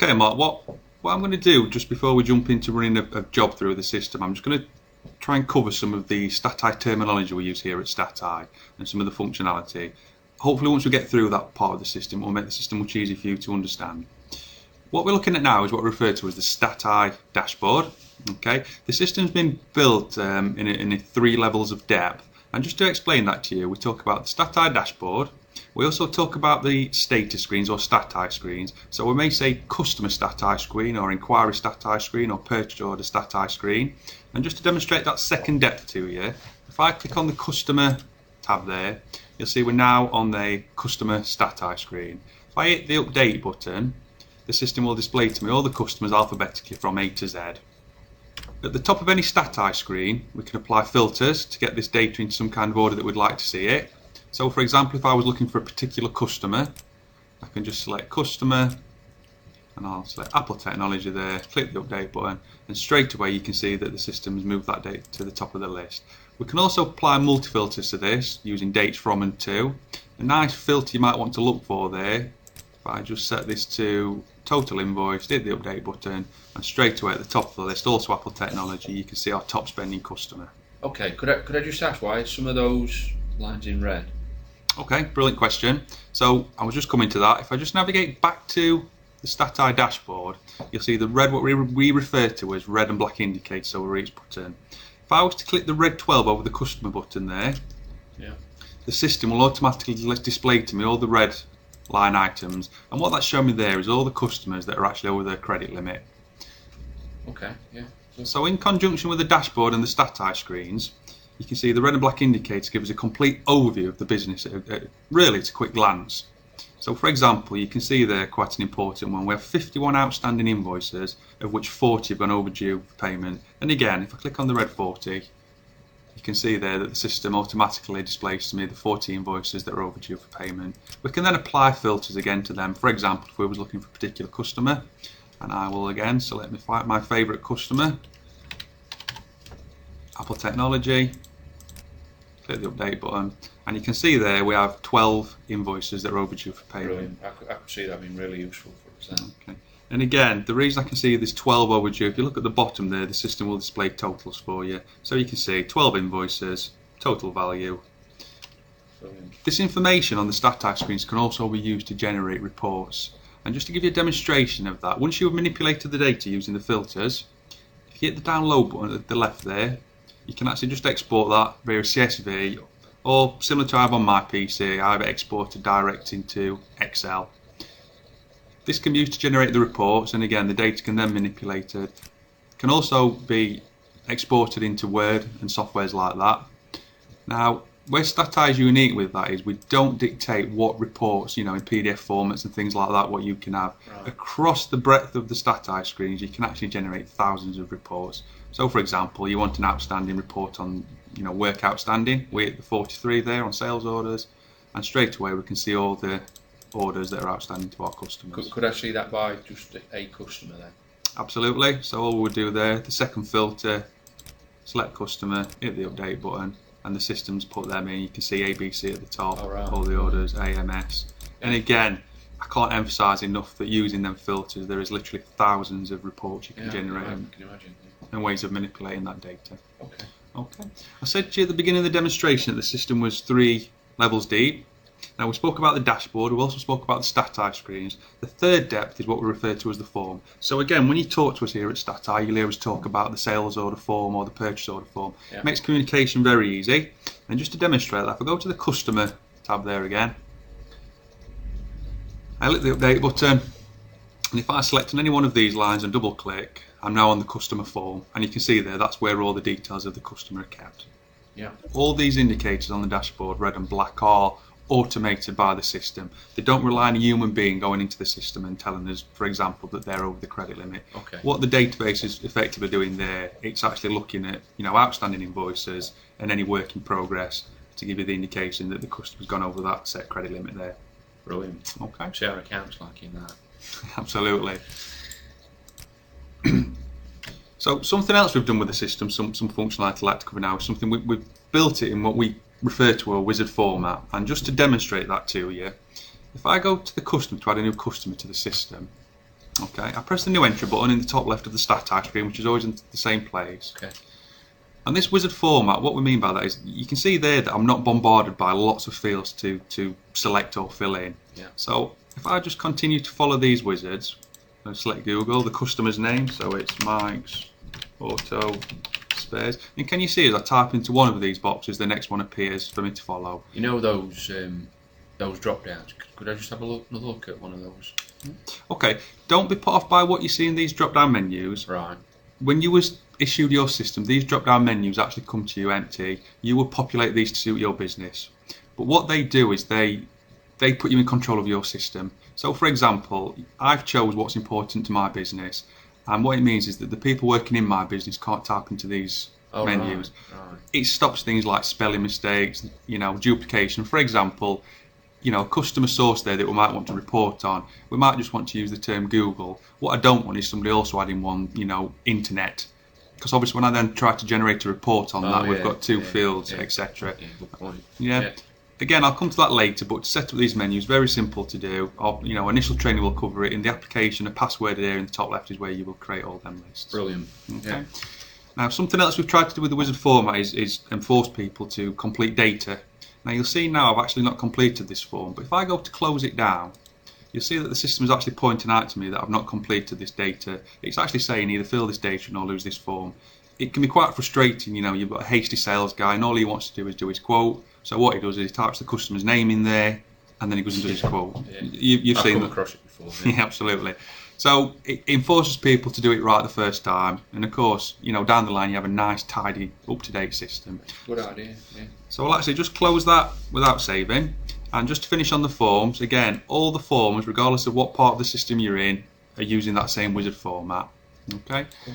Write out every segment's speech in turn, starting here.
Okay, Mark, what I'm going to do just before we jump into running a job through the system, I'm just going to try and cover some of the Statii terminology we use here at Statii and some of the functionality. Hopefully once we get through that part of the system, it will make the system much easier for you to understand. What we're looking at now is what we refer to as the Statii dashboard. Okay, the system's been built in 3 levels of depth, and just to explain that to you, we talk about the Statii dashboard. We also talk about the status screens or Statii screens. So we may say customer Statii screen or inquiry Statii screen or purchase order Statii screen. And just to demonstrate that second depth to you, if I click on the customer tab there, you'll see we're now on the customer Statii screen. If I hit the update button, the system will display to me all the customers alphabetically from A to Z. At the top of any Statii screen, we can apply filters to get this data into some kind of order that we'd like to see it. So for example, if I was looking for a particular customer, I can just select customer and I'll select Apple Technology there, click the update button, and straight away you can see that the system has moved that data to the top of the list. We can also apply multi-filters to this using dates from and to. A nice filter you might want to look for there, if I just set this to total invoice, hit the update button, and straight away at the top of the list, also Apple Technology, you can see our top spending customer. Okay, could I just ask why some of those lines in red? Okay, brilliant question. So I was just coming to that. If I just navigate back to the Statii dashboard, you'll see the red, what we refer to as red and black indicators over each button. If I was to click the red 12 over the customer button there, the system will automatically display to me all the red line items, and what that's showing me there is all the customers that are actually over their credit limit. Okay, yeah. So in conjunction with the dashboard and the Statii screens, you can see the red and black indicator gives a complete overview of the business, really it's a quick glance. So for example, you can see there quite an important one. We have 51 outstanding invoices, of which 40 have gone overdue for payment. And again, if I click on the red 40, you can see there that the system automatically displays to me the 40 invoices that are overdue for payment. We can then apply filters again to them. For example, if we was looking for a particular customer, and I will again select my favourite customer, Apple Technology, click the update button, and you can see there we have 12 invoices that are overdue for payment. Brilliant. I could see that being really useful for us then. Okay. And again, the reason I can see there's 12 overdue, if you look at the bottom there, the system will display totals for you. So you can see 12 invoices, total value. Brilliant. This information on the Statii screens can also be used to generate reports. And just to give you a demonstration of that, once you've manipulated the data using the filters, if you hit the download button at the left there, you can actually just export that via CSV, or similar to I have on my PC, I have it exported direct into Excel. This can be used to generate the reports, and again the data can then be manipulated. It can also be exported into Word and softwares like that. Now, where Statii is unique with that is we don't dictate what reports, in PDF formats and things like that, what you can have. Right. Across the breadth of the Statii screens, you can actually generate thousands of reports. So for example, you want an outstanding report on, work outstanding. We hit the 43 there on sales orders, and straight away we can see all the orders that are outstanding to our customers. Could I see that by just a customer then? Absolutely. So all we'll do there, the second filter, select customer, hit the update button, and the system's put them in. You can see ABC at the top, all the orders, AMS. And again, I can't emphasise enough that using them filters, there is literally thousands of reports you can generate. I can imagine. And ways of manipulating that data. Okay. I said to you at the beginning of the demonstration that the system was 3 levels deep. Now we spoke about the dashboard, we also spoke about the Statii screens. The third depth is what we refer to as the form. So again, when you talk to us here at Statii, you'll hear us talk about the sales order form or the purchase order form. Yeah. It makes communication very easy. And just to demonstrate that, if I go to the customer tab there again, I click the update button, and if I select on any one of these lines and double click, I'm now on the customer form, and you can see there that's where all the details of the customer are kept. Yeah. All these indicators on the dashboard, red and black, are automated by the system. They don't rely on a human being going into the system and telling us, for example, that they're over the credit limit. Okay. What the database is effectively doing there, it's actually looking at outstanding invoices and any work in progress to give you the indication that the customer's gone over that set credit limit there. Brilliant. Okay. See our accounts like in that. Absolutely. So something else we've done with the system, some functionality I'd like to cover now, is something we've built it in what we refer to a wizard format. And just to demonstrate that to you, if I go to the customer to add a new customer to the system, Okay, I press the new entry button in the top left of the Statii screen, which is always in the same place. Okay. And this wizard format, what we mean by that is you can see there that I'm not bombarded by lots of fields to select or fill in. Yeah. So if I just continue to follow these wizards, I select Google, the customer's name, so it's Mike's Auto Spares. And can you see as I type into one of these boxes, the next one appears for me to follow. You know those drop downs. Could I just have another look at one of those? Okay, don't be put off by what you see in these drop down menus. Right. When you was issued your system, these drop down menus actually come to you empty. You would populate these to suit your business. But what they do is they put you in control of your system. So for example, I've chose what's important to my business, and what it means is that the people working in my business can't type into these menus. Right. It stops things like spelling mistakes, duplication. For example, customer source there that we might want to report on, we might just want to use the term Google. What I don't want is somebody also adding one, internet. Because obviously when I then try to generate a report on that, we've got two fields, etc. Yeah, good point. Yeah. Again, I'll come to that later, but to set up these menus, very simple to do. Initial training will cover it. In the application, a password area in the top left is where you will create all them lists. Brilliant. Okay. Yeah. Now, something else we've tried to do with the wizard format is enforce people to complete data. Now, you'll see now I've actually not completed this form, but if I go to close it down, you'll see that the system is actually pointing out to me that I've not completed this data. It's actually saying either fill this data or lose this form. It can be quite frustrating, you've got a hasty sales guy and all he wants to do is do his quote. So what he does is he types the customer's name in there and then he goes and does his quote. Yeah. You've seen that. I've come across it before. Yeah, absolutely. So it enforces people to do it right the first time, and of course, down the line you have a nice, tidy, up-to-date system. Good idea. Yeah. So I'll actually just close that without saving, and just to finish on the forms, again, all the forms, regardless of what part of the system you're in, are using that same wizard format. Okay. Cool.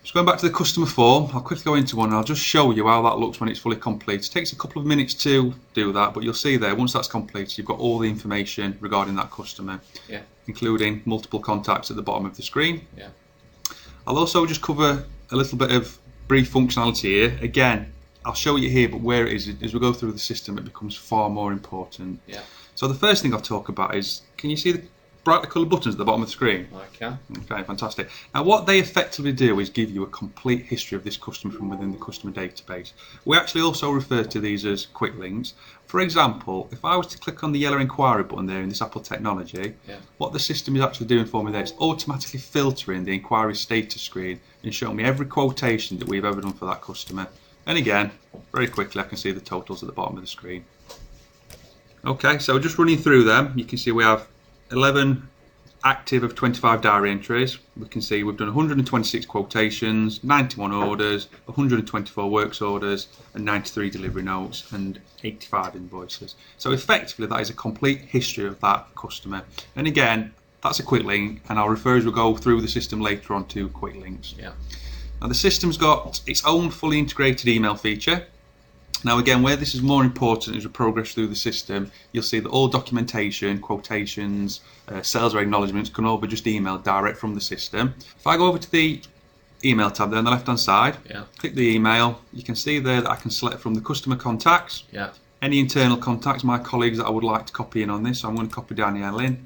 Just going back to the customer form, I'll quickly go into one and I'll just show you how that looks when it's fully complete. It takes a couple of minutes to do that, but you'll see there, once that's completed, you've got all the information regarding that customer, including multiple contacts at the bottom of the screen. Yeah. I'll also just cover a little bit of brief functionality here. Again, I'll show you here, but where it is, as we go through the system, it becomes far more important. Yeah. So the first thing I'll talk about is, can you see the brightly coloured buttons at the bottom of the screen? I can. Okay, fantastic. Now what they effectively do is give you a complete history of this customer from within the customer database. We actually also refer to these as quick links. For example, if I was to click on the yellow inquiry button there in this Apple technology, what the system is actually doing for me there is automatically filtering the inquiry status screen and showing me every quotation that we've ever done for that customer. And again, very quickly I can see the totals at the bottom of the screen. Okay, so just running through them, you can see we have 11 active of 25 diary entries. We can see we've done 126 quotations, 91 orders, 124 works orders, and 93 delivery notes, and 85 invoices. So effectively that is a complete history of that customer. And again, that's a quick link, and I'll refer as we go through the system later on to quick links. Yeah. Now the system's got its own fully integrated email feature. Now again, where this is more important as we progress through the system, you'll see that all documentation, quotations, sales or acknowledgements can all be just emailed direct from the system. If I go over to the email tab there on the left hand side, click the email, you can see there that I can select from the customer contacts, any internal contacts, my colleagues that I would like to copy in on this, so I'm going to copy Danielle in.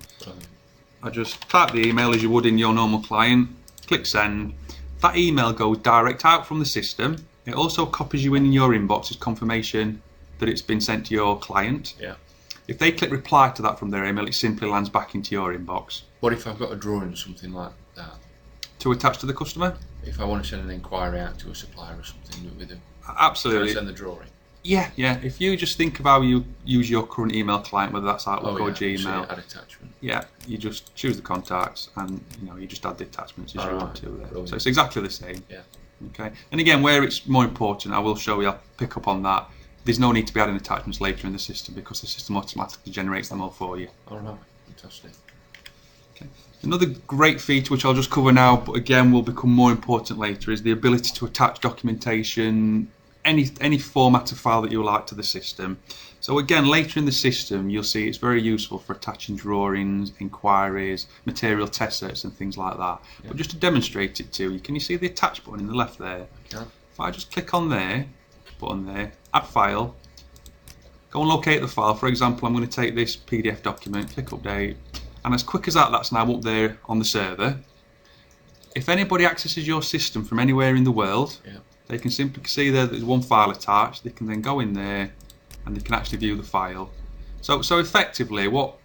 I just type the email as you would in your normal client, click send. That email goes direct out from the system. It also copies you in your inbox as confirmation that it's been sent to your client. Yeah. If they click reply to that from their email, it simply lands back into your inbox. What if I've got a drawing or something like that? To attach to the customer? If I want to send an inquiry out to a supplier or something with them. Absolutely. Can I send the drawing? Yeah. If you just think of how you use your current email client, whether that's Outlook or Gmail. Add attachment. Yeah, you just choose the contacts and you just add the attachments as you want to there. Brilliant. So it's exactly the same. Yeah. Okay. And again, where it's more important, I will show you, I'll pick up on that. There's no need to be adding attachments later in the system because the system automatically generates them all for you. Alright, fantastic. Okay. Another great feature which I'll just cover now, but again will become more important later, is the ability to attach documentation, any format of file that you like to the system. So again, later in the system, you'll see it's very useful for attaching drawings, inquiries, material test sets and things like that. Yeah. But just to demonstrate it to you, can you see the attach button in the left there? Yeah. If I just click on there, button there, add file, go and locate the file. For example, I'm going to take this PDF document, click update, And as quick as that, that's now up there on the server. If anybody accesses your system from anywhere in the world, they can simply see there that there's one file attached. They can then go in there and they can actually view the file. So effectively, what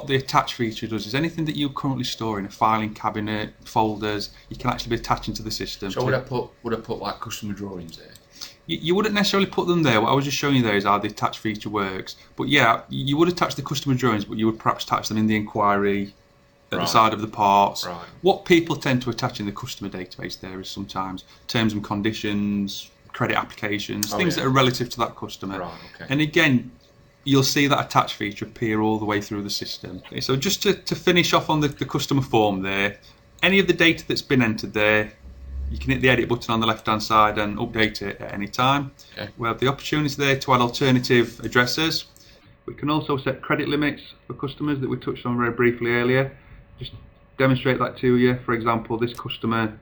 the attach feature does is anything that you currently store in a filing cabinet, folders, you can actually be attaching to the system. So would I put like customer drawings there? You wouldn't necessarily put them there. What I was just showing you there is how the attach feature works. But yeah, you would attach the customer drawings, but you would perhaps attach them in the inquiry at the side of the parts. Right. What people tend to attach in the customer database there is sometimes terms and conditions, credit applications, things that are relative to that customer. Right, okay. And again, you'll see that attach feature appear all the way through the system. Okay, so just to finish off on the customer form there, any of the data that's been entered there, you can hit the edit button on the left hand side and update it at any time. Okay. We have the opportunity there to add alternative addresses. We can also set credit limits for customers that we touched on very briefly earlier. Just demonstrate that to you. For example, this customer,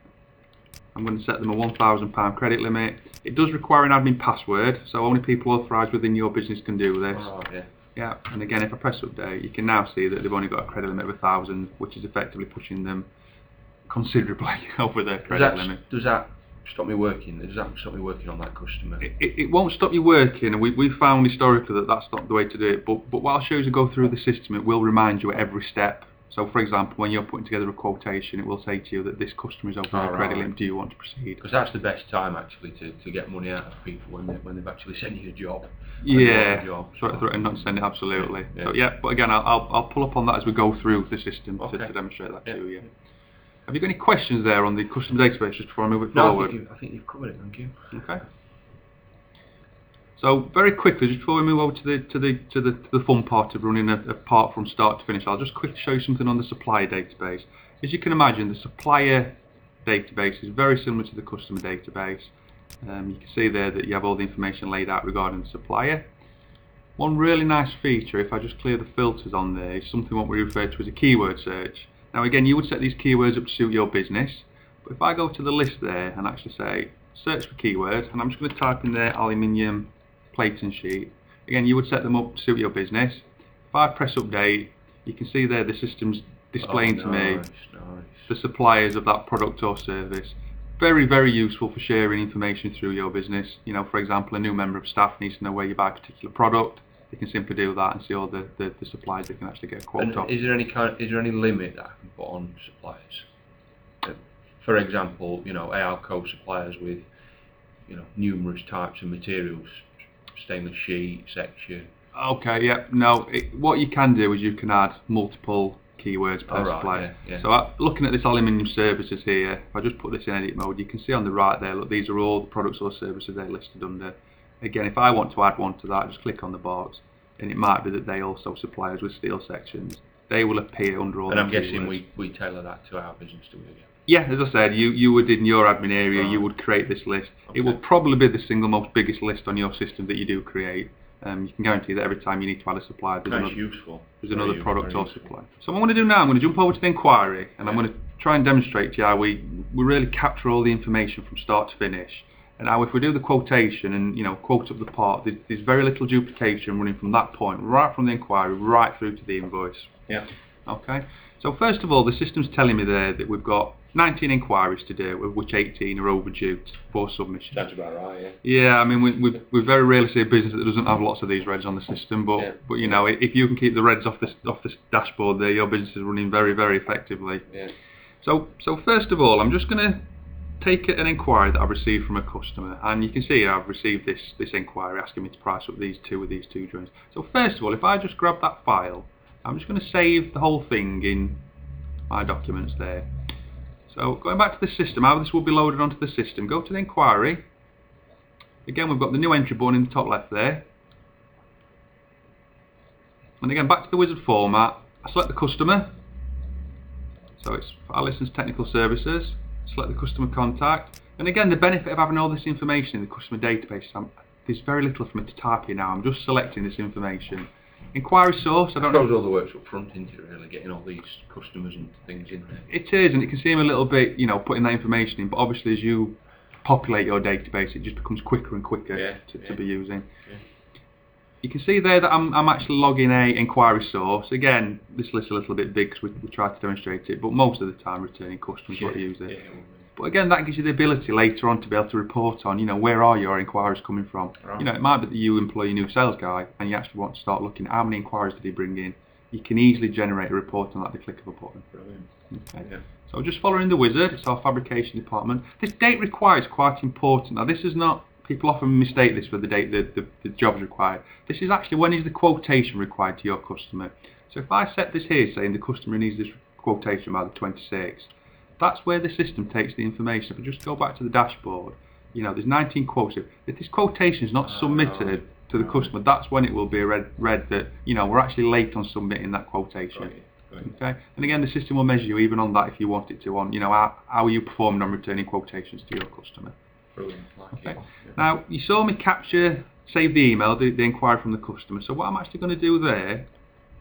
I'm going to set them a £1,000 credit limit. It does require an admin password, so only people authorised within your business can do this. Oh, yeah. Yeah, and again, if I press update, you can now see that they've only got a credit limit of 1,000, which is effectively pushing them considerably over their credit limit. Does that stop me working? Does that stop me working on that customer? It won't stop you working, and we've found historically that that's not the way to do it. But what I'll show you as I go through the system, it will remind you at every step. So, for example, when you're putting together a quotation, it will say to you that this customer is over their credit limit. Do you want to proceed? Because that's the best time actually to get money out of people when they've actually sent you a job. Yeah, and not send it absolutely. Yeah. So yeah, but again, I'll pull up on that as we go through the system to demonstrate that to you. Have you got any questions there on the customer database just before I move it forward? No, I think you've covered it. Thank you. Okay. So very quickly, just before we move over to the fun part of running a part from start to finish, I'll just quickly show you something on the supplier database. As you can imagine, the supplier database is very similar to the customer database. You can see there that you have all the information laid out regarding the supplier. One really nice feature, if I just clear the filters on there, is something what we refer to as a keyword search. Now again, you would set these keywords up to suit your business, but if I go to the list there and actually say search for keywords, and I'm just going to type in there aluminium plate and sheet, again you would set them up to suit your business. If I press update, you can see there the system's displaying to me the suppliers of that product or service. Very, very useful for sharing information through your business. You know, for example, a new member of staff needs to know where you buy a particular product. They can simply do that and see all the suppliers they can actually get a quote on. Is there any limit that I can put on suppliers? For example, you know, ALCO suppliers with, you know, numerous types of materials, stainless sheet, section. Okay, yeah, no. What you can do is you can add multiple keywords per supplier. Yeah. So looking at this aluminium services here, if I just put this in edit mode, you can see on the right there, look, these are all the products or services they're listed under. Again, if I want to add one to that, just click on the box, and it might be that they also supply us with steel sections. They will appear under all. And I'm guessing keywords. we tailor that to our business, do we? Yeah, as I said, you would in your admin area, you would create this list. Okay. It will probably be the single most biggest list on your system that you do create. You can guarantee that every time you need to add a supplier, there's another product or supply. So what I'm going to do now, I'm going to jump over to the inquiry, and I'm going to try and demonstrate to you how we really capture all the information from start to finish. And now if we do the quotation and, you know, quote up the part, there's very little duplication running from that point, right from the inquiry, right through to the invoice. Yeah. Okay. So first of all, the system's telling me there that we've got 19 inquiries to do, of which 18 are overdue for submission. That's about right, yeah. Yeah, I mean, we very rarely see a business that doesn't have lots of these reds on the system, but you know, if you can keep the reds off this dashboard there, your business is running very, very effectively. Yeah. So first of all, I'm just going to take an inquiry that I've received from a customer, and you can see here I've received this inquiry asking me to price up these two joints. So first of all, if I just grab that file, I'm just going to save the whole thing in my documents there. So going back to the system, how this will be loaded onto the system, go to the inquiry. Again, we've got the new entry button in the top left there. And again, back to the wizard format, I select the customer. So it's our license technical services. Select the customer contact. And again, the benefit of having all this information in the customer database, there's very little for me to type here now. I'm just selecting this information. Inquiry source, I don't know. all the work's up front, isn't it, really, getting all these customers and things in there? It is, and it can seem a little bit, you know, putting that information in, but obviously as you populate your database, it just becomes quicker and quicker to be using. Yeah. you can see there that I'm actually logging a inquiry source. Again, this list's a little bit big because we try to demonstrate it, but most of the time returning customers will use it. But again, that gives you the ability later on to be able to report on, where are your inquiries coming from. Right. It might be that you employ a new sales guy and you actually want to start looking at how many inquiries did he bring in. You can easily generate a report on that at the click of a button. Brilliant. Okay. Yeah. So just following the wizard, it's our fabrication department. This date required is quite important. Now this is not, people often mistake this for the date the job's required. This is actually when is the quotation required to your customer. So if I set this here saying the customer needs this quotation by the 26th, that's where the system takes the information. If we just go back to the dashboard, there's 19 quotes. If this quotation is not submitted to the customer, that's when it will be read that, we're actually late on submitting that quotation. Right. Okay, and again, the system will measure you even on that if you want it to, on how are you performing on returning quotations to your customer. Brilliant. Okay. Yeah. Now you saw me save the email, the inquiry from the customer. So what I'm actually going to do there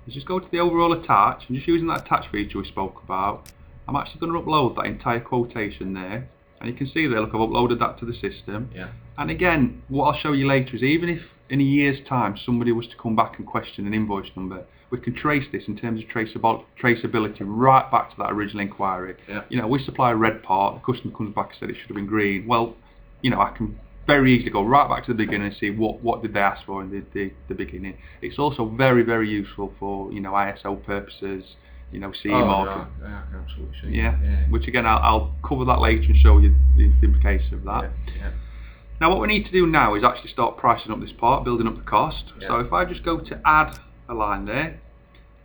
is just go to the overall attach, and just using that attach feature we spoke about, I'm actually going to upload that entire quotation there, and you can see there, look, I've uploaded that to the system. Yeah. And again, what I'll show you later is even if in a year's time somebody was to come back and question an invoice number, we can trace this in terms of traceability right back to that original inquiry. Yeah. We supply a red part, the customer comes back and said it should have been green. Well, I can very easily go right back to the beginning and see what did they ask for in the beginning. It's also very, very useful for ISO purposes, CE marking. Yeah, I can absolutely see. Yeah. Which again I'll cover that later and show you the implications of that. Yeah. Now what we need to do now is actually start pricing up this part, building up the cost. Yeah. So if I just go to add a line there,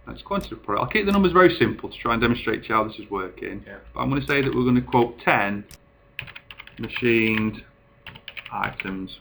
let's quantity product. I'll keep the numbers very simple to try and demonstrate to you how this is working. Yeah. But I'm going to say that we're going to quote 10 machined items.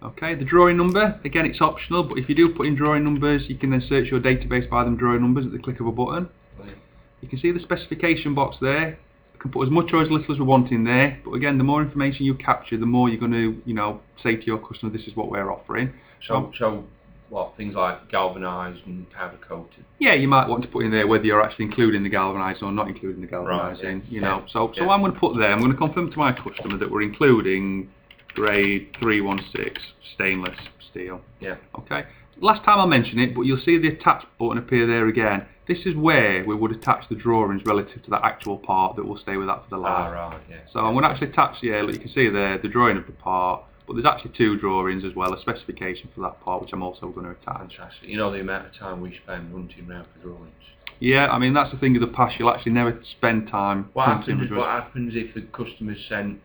Okay, the drawing number, again it's optional, but if you do put in drawing numbers, you can then search your database by them drawing numbers at the click of a button. Brilliant. You can see the specification box there. You can put as much or as little as we want in there, but again, the more information you capture, the more you're going to, say to your customer, this is what we're offering. So what, things like galvanised and powder coated? Yeah, you might want to put in there whether you're actually including the galvanising or not including the galvanising. Right, So what I'm going to put there, I'm going to confirm to my customer that we're including grade 316 stainless steel. Yeah. Okay. Last time I mentioned it, but you'll see the attach button appear there again. This is where we would attach the drawings relative to that actual part that will stay with that for the life. Right, yeah. So I'm going to actually attach, look, you can see there the drawing of the part, but there's actually two drawings as well, a specification for that part, which I'm also going to attach. Fantastic. The amount of time we spend hunting around for drawings. Yeah, I mean that's the thing of the past. You'll actually never spend time. What happens if the customer sent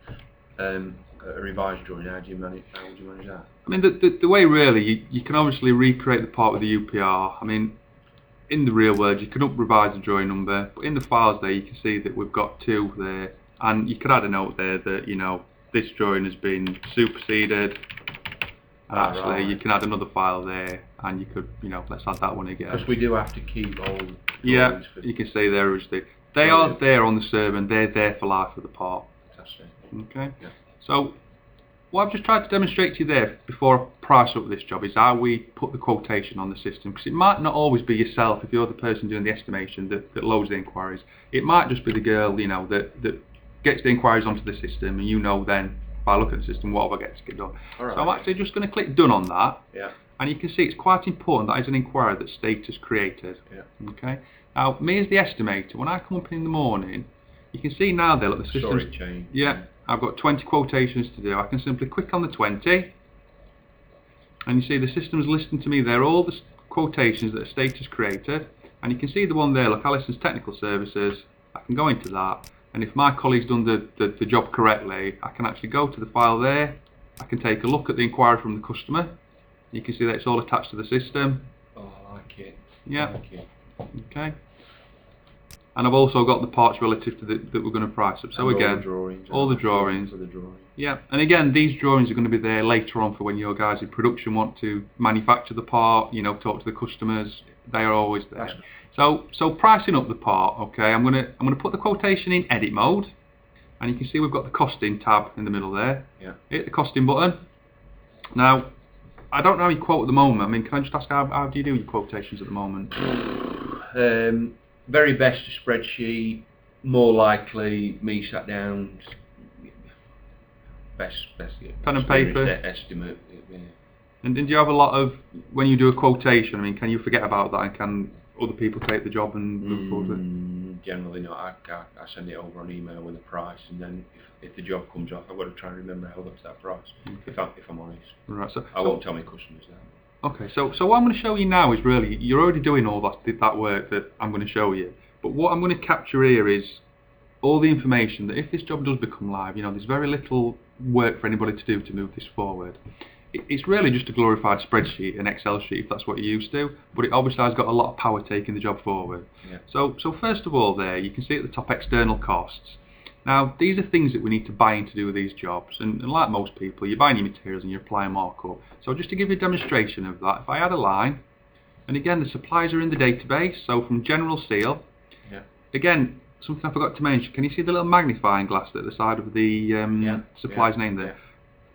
a revised drawing? How would you manage that? I mean the way really you can obviously recreate the part with the UPR. I mean in the real world you can revise the drawing number, but in the files there you can see that we've got two there, and you could add a note there that this drawing has been superseded. And actually, you can add another file there, and you could, let's add that one again. Because we do have to keep all. Yeah, you can see there is they are there on the server, and they're there for life of the part. Fantastic. Okay. Yeah. So, what I've just tried to demonstrate to you there before I price up this job is how we put the quotation on the system, because it might not always be yourself if you're the person doing the estimation that loads the inquiries. It might just be the girl, that gets the inquiries onto the system, and then if I look at the system, what have I got to get done? Right. So I'm actually just going to click done on that. Yeah. And you can see it's quite important that is an inquiry that's status created. Yeah. Okay. Now, me as the estimator, when I come up in the morning, you can see now there, look, the system. Story chain. Yeah. I've got 20 quotations to do. I can simply click on the 20, and you see the system's listing to me there all the quotations that are status created, and you can see the one there, look, Alison's Technical Services. I can go into that, and if my colleague's done the job correctly, I can actually go to the file there. I can take a look at the inquiry from the customer. You can see that it's all attached to the system. Oh, I like it. Yeah. I like it. Okay. And I've also got the parts relative to that we're going to price up. So and again, all the drawings. Yeah, and again, these drawings are going to be there later on for when your guys in production want to manufacture the part. Talk to the customers. They are always there. So pricing up the part. Okay, I'm gonna put the quotation in edit mode, and you can see we've got the costing tab in the middle there. Yeah. Hit the costing button. Now, I don't know how you quote at the moment. I mean, can I just ask how do you do your quotations at the moment? Very best a spreadsheet. More likely, me sat down. Best Pen and paper. Estimate. And do you have a lot of, when you do a quotation, I mean, can you forget about that, and can other people take the job and move forward with it? Generally not. I send it over on email with a price, and then if the job comes off, I've got to try and remember how I got to that price, if I'm honest. Right, so I won't tell my customers that. Okay, so what I'm going to show you now is really, you're already doing all that work that I'm going to show you. But what I'm going to capture here is all the information that if this job does become live, there's very little work for anybody to do to move this forward. It's really just a glorified spreadsheet, an Excel sheet, if that's what you're used to, but it obviously has got a lot of power taking the job forward. Yeah. So first of all there, you can see at the top external costs. Now, these are things that we need to buy in to do with these jobs, and like most people, you're buying your materials and you apply a markup. So just to give you a demonstration of that, if I add a line, and again the supplies are in the database, so from General Steel, again, something I forgot to mention, can you see the little magnifying glass at the side of the supplier's name there?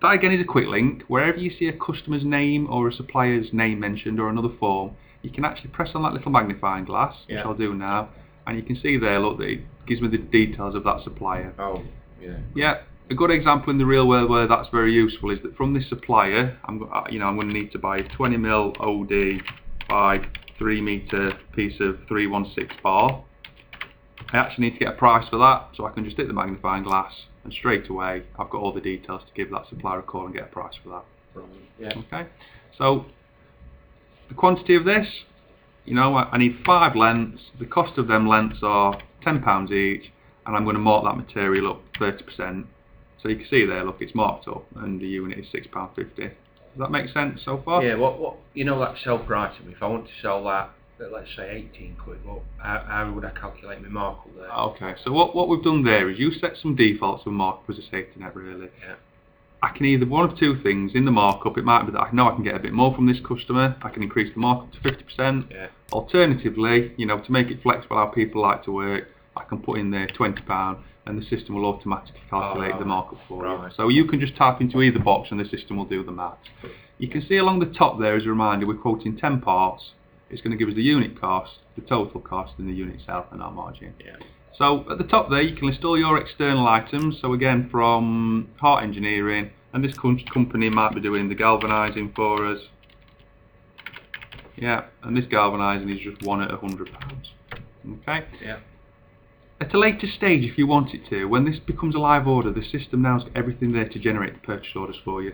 That again is a quick link. Wherever you see a customer's name or a supplier's name mentioned or another form, you can actually press on that little magnifying glass, which I'll do now, and you can see there, look, that it gives me the details of that supplier. Oh, yeah. Yeah, a good example in the real world where that's very useful is that from this supplier, I'm going to need to buy a 20mm OD by 3 meter piece of 316 bar. I actually need to get a price for that, so I can just hit the magnifying glass, and straight away I've got all the details to give that supplier a call and get a price for that. Yeah. Okay, so the quantity of this, I need 5 lengths. The cost of them lengths are £10 each, and I'm going to mark that material up 30%. So you can see there, look, it's marked up, and the unit is £6.50. Does that make sense so far? Yeah. What that sell price? If I want to sell that, let's say 18 quid, how would I calculate my markup there? Okay, so what we've done there is you set some defaults for markup as a safety net, really. Yeah. I can either one of two things in the markup. It might be that I know I can get a bit more from this customer. I can increase the markup to 50%. Yeah. Alternatively, to make it flexible how people like to work, I can put in there £20, and the system will automatically calculate the markup for you. So you can just type into either box, and the system will do the math. You can see along the top there, as a reminder, we're quoting 10 parts. It's going to give us the unit cost, the total cost, and the unit itself, and our margin. Yeah. So at the top there, you can list all your external items. So again, from Hart Engineering, and this company might be doing the galvanising for us. Yeah, and this galvanising is just one at £100. Okay. Yeah. At a later stage, if you want it to, when this becomes a live order, the system now's got everything there to generate the purchase orders for you.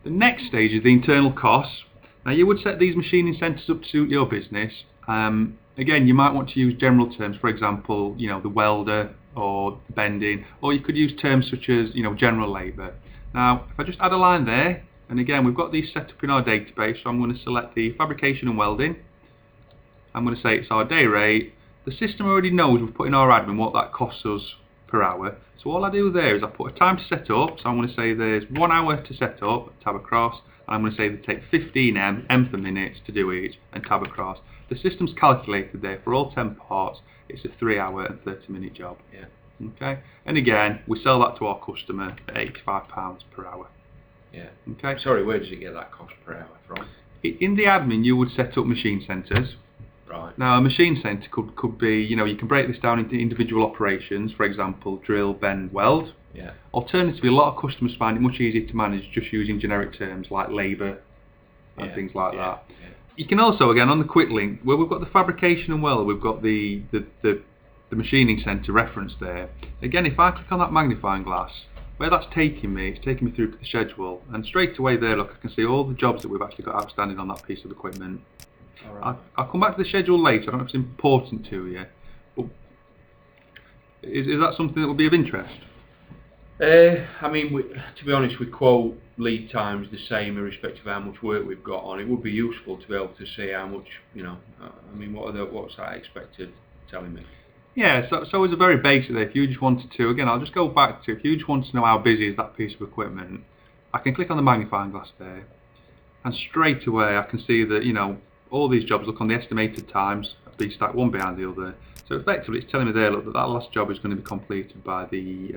The next stage is the internal costs. Now you would set these machining centres up to suit your business. Again, you might want to use general terms, for example, the welder or bending, or you could use terms such as, general labour. Now, if I just add a line there, and again, we've got these set up in our database, so I'm going to select the fabrication and welding. I'm going to say it's our day rate. The system already knows we've put in our admin what that costs us per hour. So all I do there is I put a time to set up, so I'm going to say there's 1 hour to set up, tab across, and I'm going to say they take 15 M per minute to do each, and tab across. The system's calculated there for all 10 parts, it's a 3 hour and 30 minute job. Yeah. Okay, and again, we sell that to our customer at £85 per hour. Yeah. Okay. Sorry, where does it get that cost per hour from? In the admin, you would set up machine centres. Right. Now, a machine centre could be, you can break this down into individual operations, for example, drill, bend, weld. Yeah. Alternatively, a lot of customers find it much easier to manage just using generic terms like labour and things like that. Yeah. You can also, again, on the quick link, where we've got the fabrication and weld, we've got the machining centre reference there. Again, if I click on that magnifying glass, where that's taking me, it's taking me through to the schedule, and straight away there, look, I can see all the jobs that we've actually got outstanding on that piece of equipment. All right. I'll come back to the schedule later. I don't know if it's important to you, but is that something that would be of interest? I mean, to be honest, we quote lead times the same irrespective of how much work we've got on. It would be useful to be able to see how much, I mean, what's that expected telling me? Yeah, so as a very basic there, if you just wanted to, again, I'll just go back to, if you just want to know how busy is that piece of equipment, I can click on the magnifying glass there, and straight away I can see that, all these jobs look on the estimated times, be stacked one behind the other. So effectively it's telling me there, look, that last job is going to be completed by the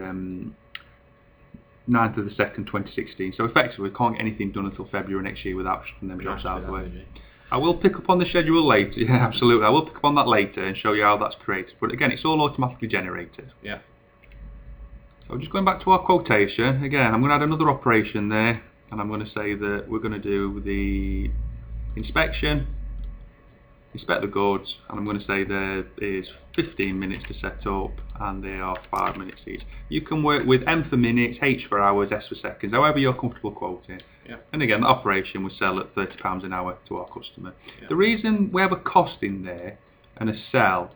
9th of the 2nd, 2016. So effectively we can't get anything done until February next year without shutting them jobs out of the way. I will pick up on the schedule later, yeah, absolutely. I will pick up on that later and show you how that's created. But again, it's all automatically generated. Yeah. So just going back to our quotation, again, I'm going to add another operation there. and I'm going to say that we're going to do the inspection, inspect the goods, and I'm going to say there is 15 minutes to set up and they are 5 minutes each. You can work with M for minutes, H for hours, S for seconds, however you're comfortable quoting. Yeah. And again, the operation we sell at £30 an hour to our customer. Yeah. The reason we have a cost in there and a sell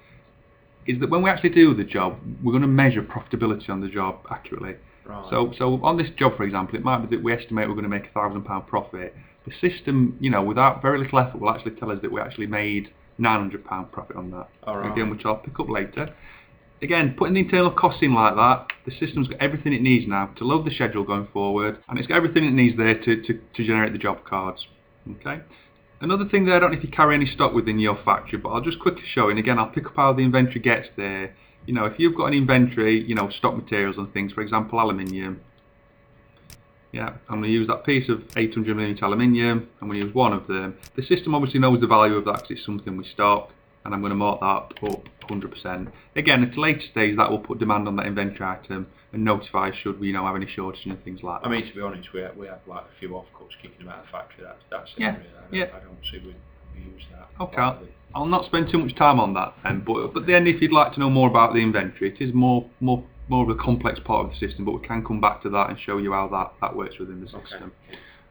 is that when we actually do the job, we're going to measure profitability on the job accurately. Right. So on this job, for example, it might be that we estimate we're going to make £1,000 profit. The system, without very little effort, will actually tell us that we actually made £900 profit on that. All right. Again, which I'll pick up later. Again, putting the internal costs in like that, the system's got everything it needs now to load the schedule going forward, and it's got everything it needs there to generate the job cards. Okay. Another thing there, I don't know if you carry any stock within your factory, but I'll just quickly show you, and again, I'll pick up how the inventory gets there. If you've got an inventory, stock materials and things, for example, aluminium. Yeah, I'm going to use that piece of 800mm aluminium. I'm going to use one of them. The system obviously knows the value of that because it's something we stock, and I'm going to mark that up 100%. Again, at a later stage, that will put demand on that inventory item and notify us should we have any shortages and things like that. I mean, to be honest, we have like a few offcuts kicking about the factory. That's it. Yeah, Really. I don't see we use that. Okay, I'll not spend too much time on that then, but then if you'd like to know more about the inventory, it is more of a complex part of the system, but we can come back to that and show you how that works within the system.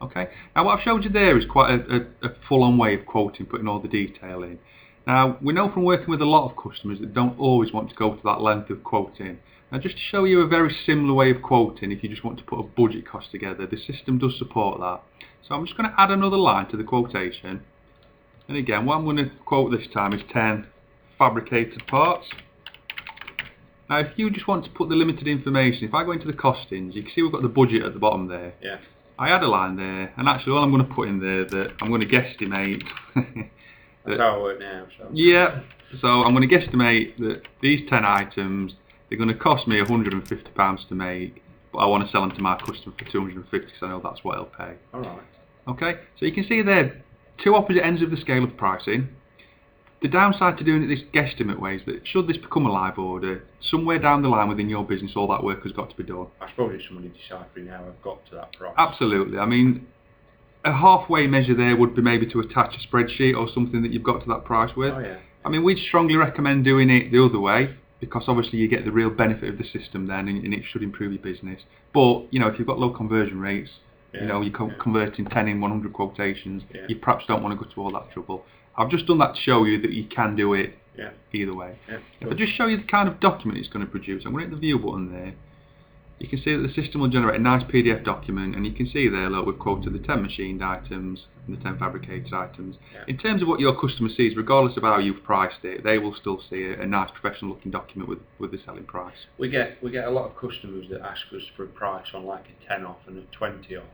Okay. Now what I've showed you there is quite a full-on way of quoting, putting all the detail in. Now we know from working with a lot of customers that don't always want to go to that length of quoting. Now just to show you a very similar way of quoting, if you just want to put a budget cost together, the system does support that. So I'm just going to add another line to the quotation. And again, what I'm going to quote this time is 10 fabricated parts. Now if you just want to put the limited information, if I go into the costings, you can see we've got the budget at the bottom there. Yeah. I add a line there, and actually all I'm going to put in there that I'm going to guesstimate. That's how I work now. So. Yeah, so I'm going to guesstimate that these 10 items, they're going to cost me £150 to make, but I want to sell them to my customer for £250 because I know that's what he'll pay. Alright. Okay, so you can see there, two opposite ends of the scale of pricing. The downside to doing it this guesstimate way is that should this become a live order, somewhere down the line within your business all that work has got to be done. I suppose it's somebody deciphering how I've got to that price. Absolutely. I mean, a halfway measure there would be maybe to attach a spreadsheet or something that you've got to that price with. Oh, yeah. I mean, we'd strongly recommend doing it the other way because obviously you get the real benefit of the system then and it should improve your business. But, if you've got low conversion rates, you're converting 10 in 100 quotations, you perhaps don't want to go to all that trouble. I've just done that to show you that you can do it either way. Yeah, if I just show you the kind of document it's going to produce, I'm going to hit the view button there. You can see that the system will generate a nice PDF document, and you can see there, look, we've quoted the 10 machined items and the 10 fabricated items. Yeah. In terms of what your customer sees, regardless of how you've priced it, they will still see a nice professional looking document with the selling price. We get a lot of customers that ask us for a price on like a 10 off and a 20 off.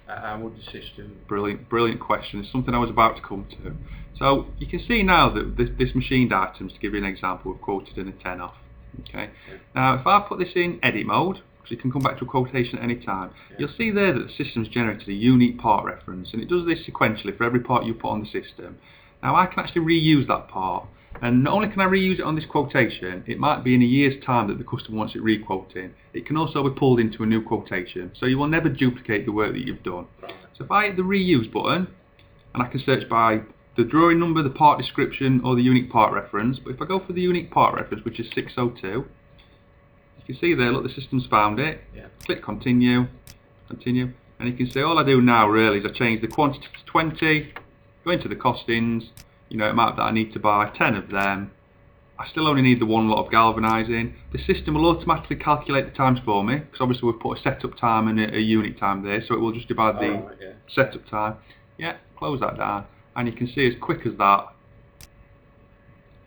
How would the system... Brilliant question. It's something I was about to come to. So you can see now that this machined items, to give you an example, we've quoted in a 10 off. Okay. Yeah. Now if I put this in edit mode, because you can come back to a quotation at any time, you'll see there that the system's generated a unique part reference, and it does this sequentially for every part you put on the system. Now I can actually reuse that part, and not only can I reuse it on this quotation, it might be in a year's time that the customer wants it re-quoting. It can also be pulled into a new quotation, so you will never duplicate the work that you've done. So if I hit the reuse button, and I can search by the drawing number, the part description, or the unique part reference, but if I go for the unique part reference, which is 602, you can see there, look, the system's found it. Yeah. Click continue, and you can see all I do now really is I change the quantity to 20, go into the costings, it might be that I need to buy 10 of them. I still only need the one lot of galvanising. The system will automatically calculate the times for me, because obviously we've put a setup time and a unit time there, so it will just divide the setup time. Yeah, close that down, and you can see as quick as that,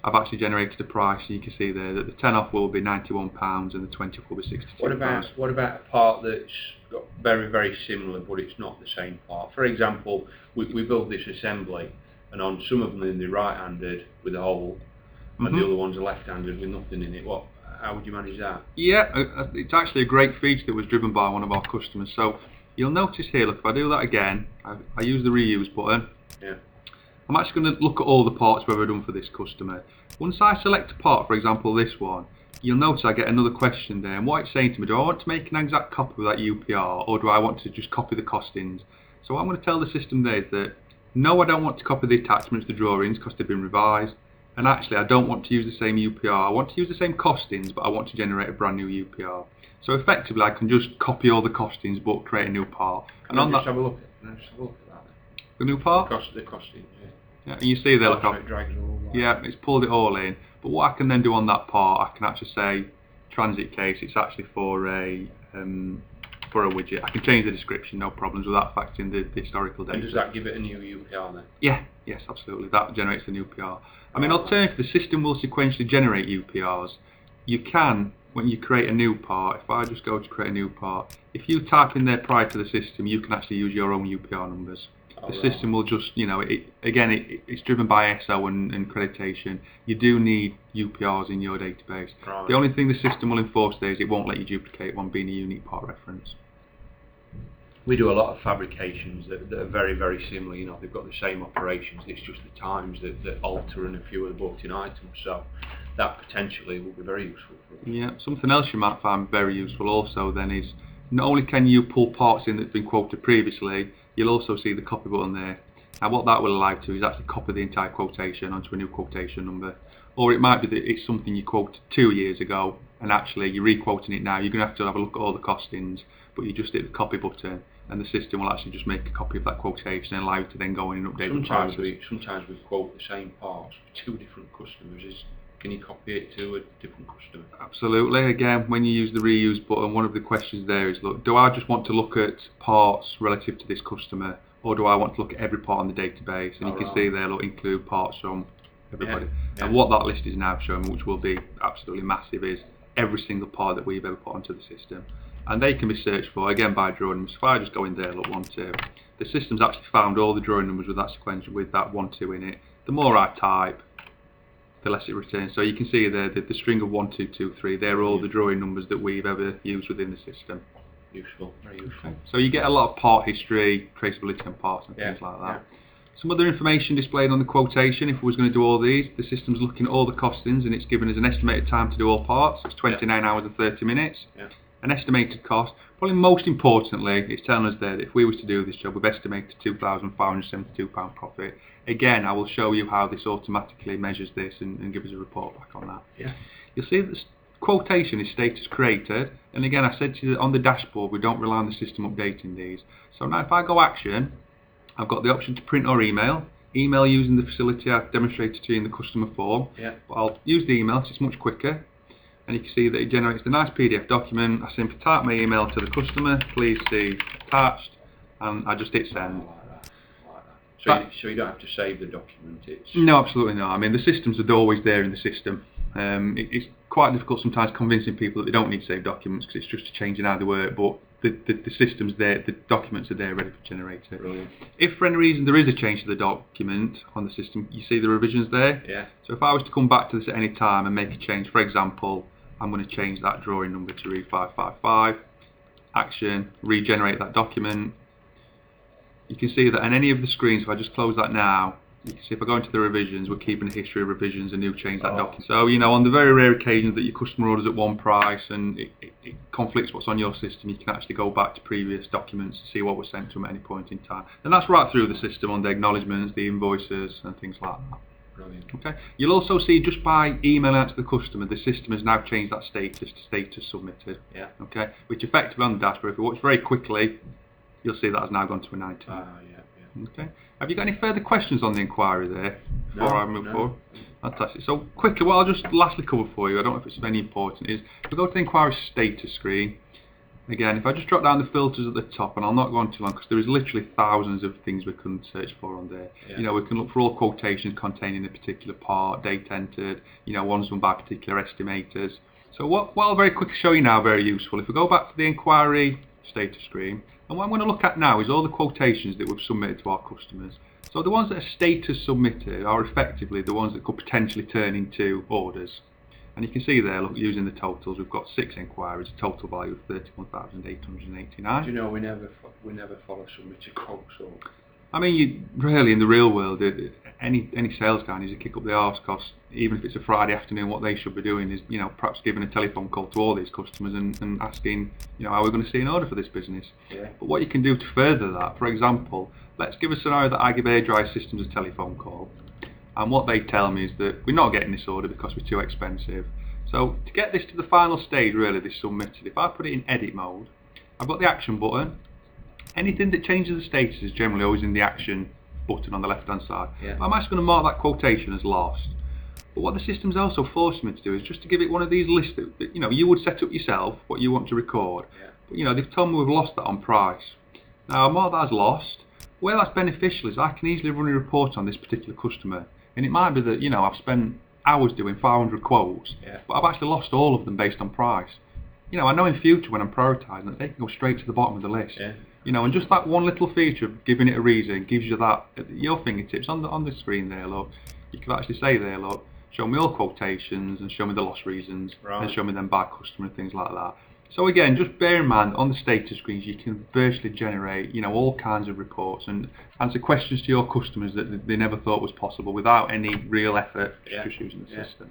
I've actually generated a price. And you can see there that the 10 off will be £91 and the 20 off will be £62. What about a part that's got very, very similar, but it's not the same part? For example, we built this assembly, and on some of them they're right-handed with a hole, and the other ones are left-handed with nothing in it. How would you manage that? Yeah, it's actually a great feature that was driven by one of our customers. So you'll notice here, look, if I do that again, I use the reuse button. Yeah. I'm actually going to look at all the parts we've ever done for this customer. Once I select a part, for example this one, you'll notice I get another question there, and what it's saying to me, do I want to make an exact copy of that UPR, or do I want to just copy the costings? So what I'm going to tell the system there is that, no, I don't want to copy the attachments, the drawings, because they've been revised, and actually I don't want to use the same UPR, I want to use the same costings, but I want to generate a brand new UPR. So effectively I can just copy all the costings but create a new part. And on that, have a look at that. The new part? The costings, yeah. And you see there, look, it drags all that. yeah, it's pulled it all in. But what I can then do on that part, I can actually say transit case, it's actually for a widget. I can change the description, no problems, without factoring the historical data. And does that give it a new UPR then? Yeah, yes, absolutely. That generates the new UPR. I mean, alternatively, the system will sequentially generate UPRs. You can, when you create a new part, if I just go to create a new part, if you type in there prior to the system, you can actually use your own UPR numbers. The system will just, it's driven by SO and accreditation. You do need UPRs in your database. Right. The only thing the system will enforce there is it won't let you duplicate one being a unique part reference. We do a lot of fabrications that are very, very similar. They've got the same operations. It's just the times that alter and a few of the bought-in items. So that potentially will be very useful for us. Yeah, something else you might find very useful also then is, not only can you pull parts in that's been quoted previously, you'll also see the copy button there. Now what that will allow you to is actually copy the entire quotation onto a new quotation number. Or it might be that it's something you quoted 2 years ago and actually you're re-quoting it now. You're going to have a look at all the costings, but you just hit the copy button and the system will actually just make a copy of that quotation and allow you to then go in and update the prices. Sometimes we quote the same parts for 2 different customers. Can you copy it to a different customer? Absolutely. Again, when you use the reuse button, one of the questions there is, look, do I just want to look at parts relative to this customer, or do I want to look at every part on the database? And you can see there, look, include parts from everybody. Yeah. And what that list is now showing, which will be absolutely massive, is every single part that we've ever put onto the system. And they can be searched for, again, by drawing numbers. If I just go in there, look, 1, 2, the system's actually found all the drawing numbers with that sequential, with that 1, 2 in it. The more I type, the less it returns. So you can see there that the string of 1, 2, 2, 3, they're all the drawing numbers that we've ever used within the system. Useful, very useful. So you get a lot of part history, traceability on parts and things like that. Some other information displayed on the quotation. If we was going to do all these, the system's looking at all the costings and it's given us an estimated time to do all parts. It's 29 hours and 30 minutes. An estimated cost. Probably most importantly, it's telling us there that if we was to do this job, we've estimated £2,572 profit. Again, I will show you how this automatically measures this and give us a report back on that. You'll see that the quotation is status created, and again I said to you that on the dashboard we don't rely on the system updating these. So now if I go action, I've got the option to print or email. Email using the facility I've demonstrated to you in the customer form. But I'll use the email because it's much quicker. And you can see that it generates a nice PDF document. I simply type my email to the customer, please see attached, and I just hit send. So you don't have to save the document? No, absolutely not. I mean, the systems are always there in the system. It's quite difficult sometimes convincing people that they don't need to save documents because it's just a change in how they work, but the system's there, the documents are there ready for generator. Brilliant. If for any reason there is a change to the document on the system, you see the revisions there? So if I was to come back to this at any time and make a change, for example, I'm going to change that drawing number to read 555, action, regenerate that document. You can see that on any of the screens, if I just close that now, you can see if I go into the revisions, we're keeping a history of revisions and new change that document. So, on the very rare occasions that your customer orders at one price and it conflicts what's on your system, you can actually go back to previous documents to see what was sent to them at any point in time. And that's right through the system on the acknowledgements, the invoices and things like that. Brilliant. Okay. You'll also see just by emailing out to the customer, the system has now changed that status to status submitted. Okay. Which effectively on the dashboard, if we watch very quickly, you'll see that has now gone to a 19. Okay. Have you got any further questions on the inquiry there before I move forward? Fantastic. So quickly, what I'll just lastly cover for you, I don't know if it's of any importance, is if we go to the inquiry status screen, again, if I just drop down the filters at the top, and I'll not go on too long because there is literally thousands of things we can search for on there. We can look for all quotations containing a particular part, date entered, ones done by particular estimators. So what I'll very quickly show you now, very useful, if we go back to the inquiry status screen, and what I'm going to look at now is all the quotations that we've submitted to our customers. So the ones that are status submitted are effectively the ones that could potentially turn into orders. And you can see there, look, using the totals, we've got 6 inquiries, a total value of 31,889. Do you know we never follow submitted quotes or? I mean, really in the real world, any sales guy needs to kick up the arse, because even if it's a Friday afternoon, what they should be doing is, perhaps giving a telephone call to all these customers and asking, are we going to see an order for this business? Yeah. But what you can do to further that, for example, let's give a scenario that I give Air Dry Systems a telephone call, and what they tell me is that we're not getting this order because we're too expensive. So to get this to the final stage, really, this submitted, if I put it in edit mode, I've got the action button. Anything that changes the status is generally always in the action button on the left hand side. Yeah. I'm actually going to mark that quotation as lost. But what the system's also forced me to do is just to give it one of these lists that you would set up yourself, what you want to record. Yeah. But they've told me we've lost that on price. Now I mark that as lost. Where that's beneficial is I can easily run a report on this particular customer, and it might be that I've spent hours doing 500 quotes, but I've actually lost all of them based on price. I know in future when I'm prioritising that they can go straight to the bottom of the list. Yeah. And just that one little feature of giving it a reason gives you that at your fingertips on the screen there. Look, you can actually say there, look, show me all quotations and show me the loss reasons, and show me them by customer and things like that. So again, just bear in mind on the status screens you can virtually generate all kinds of reports and answer questions to your customers that they never thought was possible without any real effort, just using the system.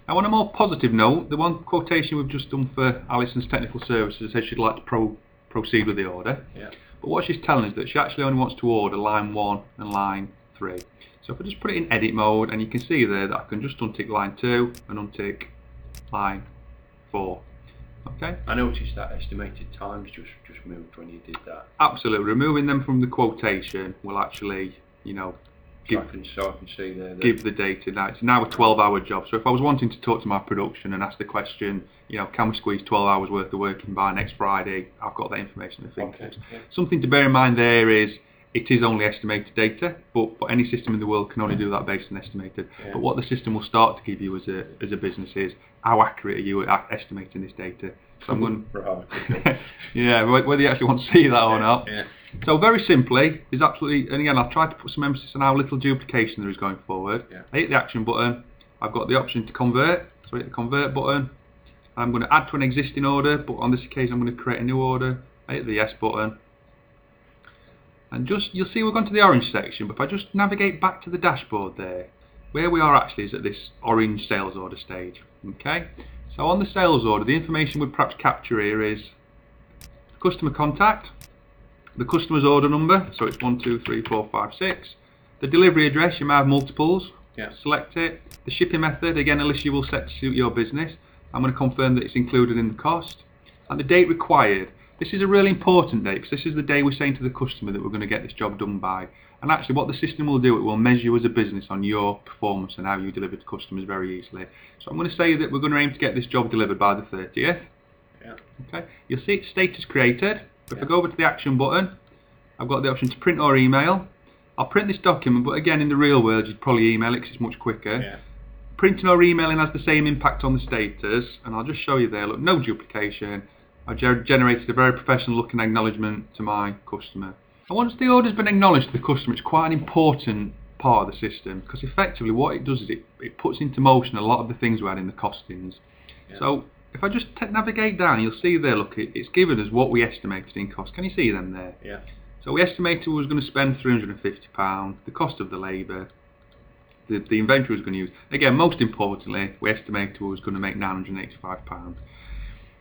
Now, on a more positive note, the one quotation we've just done for Alison's Technical Services says she'd like to proceed with the order. Yeah. But what she's telling us is that she actually only wants to order line 1 and line 3. So if I just put it in edit mode, and you can see there that I can just untick line 2 and untick line 4. Okay. I noticed that estimated times just moved when you did that. Absolutely. Removing them from the quotation will actually, So I can see there. Give the data. Now it's now a 12-hour job. So if I was wanting to talk to my production and ask the question, can we squeeze 12 hours worth of work in by next Friday? I've got that information at fingertips. Okay. Something to bear in mind there is it is only estimated data, but any system in the world can only do that based on estimated. Yeah. But what the system will start to give you as a business is how accurate are you at estimating this data. So I'm going yeah, whether you actually want to see that or not. Yeah. So very simply, is absolutely, and again I've tried to put some emphasis on how little duplication there is going forward. Yeah. I hit the action button, I've got the option to convert, so I hit the convert button. I'm going to add to an existing order, but on this occasion I'm going to create a new order. I hit the yes button. And you'll see we've gone to the orange section, but if I just navigate back to the dashboard there, where we are actually is at this orange sales order stage. Okay, so on the sales order, the information we'd perhaps capture here is customer contact, the customer's order number, so it's 1, 2, 3, 4, 5, 6. The delivery address, you may have multiples. Yeah. Select it. The shipping method, again a list you will set to suit your business. I'm going to confirm that it's included in the cost. And the date required. This is a really important date because this is the day we're saying to the customer that we're going to get this job done by. And actually what the system will do, it will measure you as a business on your performance and how you deliver to customers very easily. So I'm going to say that we're going to aim to get this job delivered by the 30th. Yeah. Okay. You'll see it's status created. If I go over to the action button, I've got the option to print or email. I'll print this document, but again in the real world you'd probably email it because it's much quicker. Yeah. Printing or emailing has the same impact on the status, and I'll just show you there, look, no duplication. I've generated a very professional looking acknowledgement to my customer. And once the order's been acknowledged to the customer, it's quite an important part of the system, because effectively what it does is it puts into motion a lot of the things we had in the costings. Yeah. So if I just navigate down, you'll see there, look, it's given us what we estimated in cost. Can you see them there? Yeah. So we estimated we was going to spend £350, the cost of the labour, the inventory was going to use. Again, most importantly, we estimated we was going to make £985.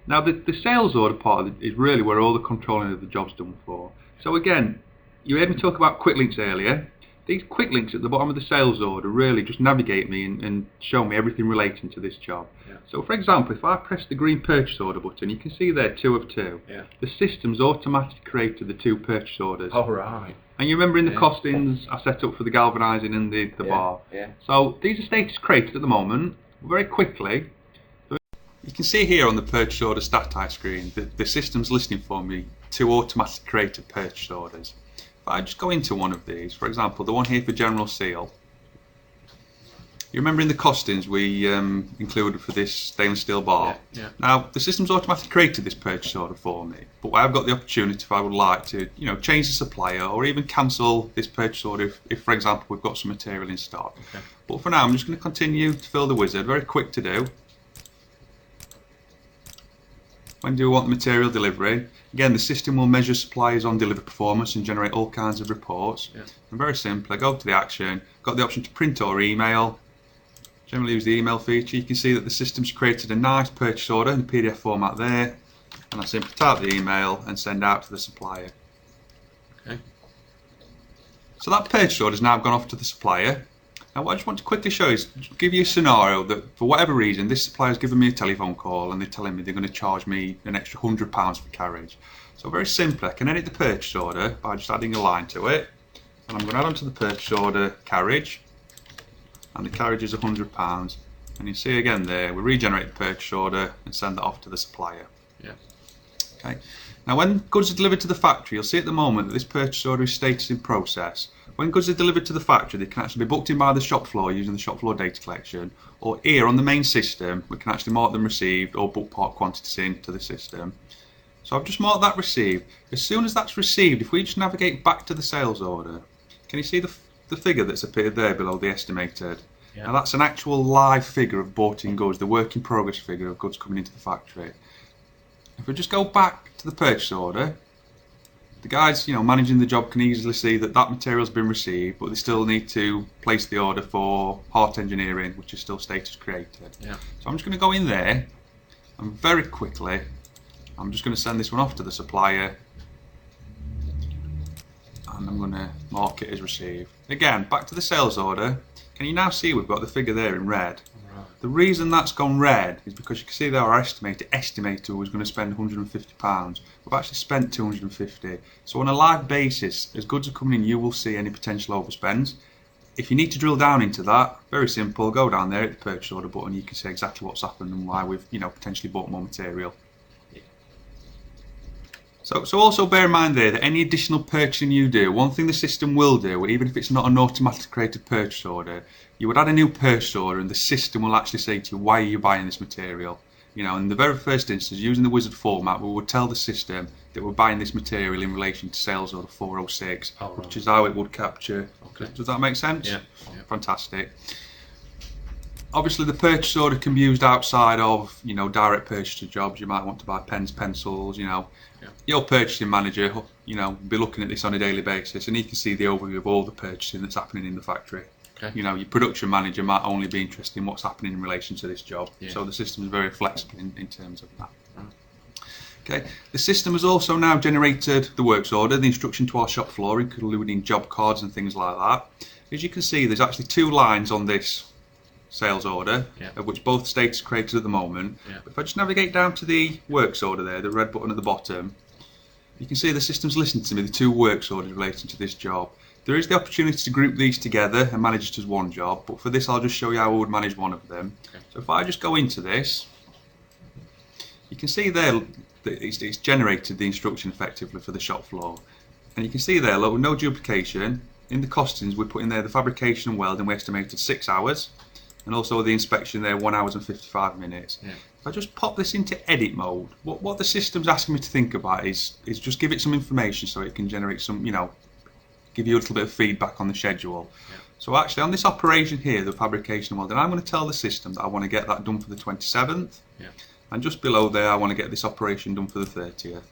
Now the sales order part of it is really where all the controlling of the job's done for. So again, you heard me talk about quick links earlier. These quick links at the bottom of the sales order really just navigate me and show me everything relating to this job. Yeah. So for example, if I press the green purchase order button, you can see there 2 of 2. Yeah. The system's automatically created the 2 purchase orders. Oh, right. And you remember in the Yeah. costings I set up for the galvanising and the bar. Yeah. So these are status created at the moment. Very quickly, you can see here on the purchase order Statii screen the system's listing for me 2 automatically created purchase orders. If I just go into one of these, for example the one here for General Seal, you remember in the costings we included for this stainless steel bar. Yeah. Yeah. Now the system's automatically created this purchase order for me, but I've got the opportunity if I would like to change the supplier or even cancel this purchase order if for example we've got some material in stock. Okay. But for now I'm just going to continue to fill the wizard, very quick to do. When do we want the material delivery? Again, the system will measure suppliers on delivery performance and generate all kinds of reports. Yeah. And very simply, I go to the action, got the option to print or email. Generally use the email feature. You can see that the system's created a nice purchase order in the PDF format there, and I simply type the email and send out to the supplier. Okay. So that purchase order has now gone off to the supplier. Now what I just want to quickly show is give you a scenario that for whatever reason this supplier's given me a telephone call and they're telling me they're going to charge me an extra £100 for carriage. So very simply I can edit the purchase order by just adding a line to it, and I'm going to add onto the purchase order carriage, and the carriage is £100, and you see again there we regenerate the purchase order and send that off to the supplier. Yeah. Okay. Now when goods are delivered to the factory, you'll see at the moment that this purchase order is status in process. When goods are delivered to the factory, they can actually be booked in by the shop floor using the shop floor data collection, or here on the main system we can actually mark them received or book part quantities into the system. So I've just marked that received. As soon as that's received, if we just navigate back to the sales order, can you see the figure that's appeared there below the estimated? Yeah. Now that's an actual live figure of bought in goods, the work in progress figure of goods coming into the factory. If we just go back to the purchase order, the guys managing the job can easily see that that material's been received, but they still need to place the order for heart engineering, which is still status created. Yeah. So I'm just going to go in there and very quickly I'm just going to send this one off to the supplier, and I'm going to mark it as received. Again, back to the sales order. Can you now see we've got the figure there in red? Right. The reason that's gone red is because you can see there our estimator was going to spend £150. We've actually spent £250. So on a live basis, as goods are coming in, you will see any potential overspends. If you need to drill down into that, very simple, go down there at the purchase order button, you can see exactly what's happened and why we've potentially bought more material. So also bear in mind there that any additional purchasing you do, one thing the system will do, even if it's not an automatically created purchase order, you would add a new purchase order and the system will actually say to you, why are you buying this material? In the very first instance, using the wizard format, we would tell the system that we're buying this material in relation to sales order 406, which is how it would capture. Okay. Does that make sense? Yeah. Fantastic. Obviously the purchase order can be used outside of direct purchase of jobs. You might want to buy pens, pencils, Your purchasing manager be looking at this on a daily basis and he can see the overview of all the purchasing that's happening in the factory. Okay. Your production manager might only be interested in what's happening in relation to this job. Yeah. So the system is very flexible in terms of that. Okay. The system has also now generated the works order, the instruction to our shop floor, including job cards and things like that. As you can see, there's actually 2 lines on this sales order, yeah, of which both states are created at the moment. Yeah. But if I just navigate down to the works order there, the red button at the bottom, you can see the system's listening to me, the 2 works orders relating to this job. There is the opportunity to group these together and manage it as one job, but for this I'll just show you how I would manage one of them. Okay. So if I just go into this, you can see there that it's generated the instruction effectively for the shop floor. And you can see there, look, no duplication. In the costings we put in there the fabrication and welding, we estimated 6 hours. And also the inspection there, 1 hour and 55 minutes. Yeah. If I just pop this into edit mode, what the system's asking me to think about is just give it some information so it can generate some, give you a little bit of feedback on the schedule. Yeah. So actually on this operation here, the fabrication and welding, I'm going to tell the system that I want to get that done for the 27th. Yeah. And just below there, I want to get this operation done for the 30th.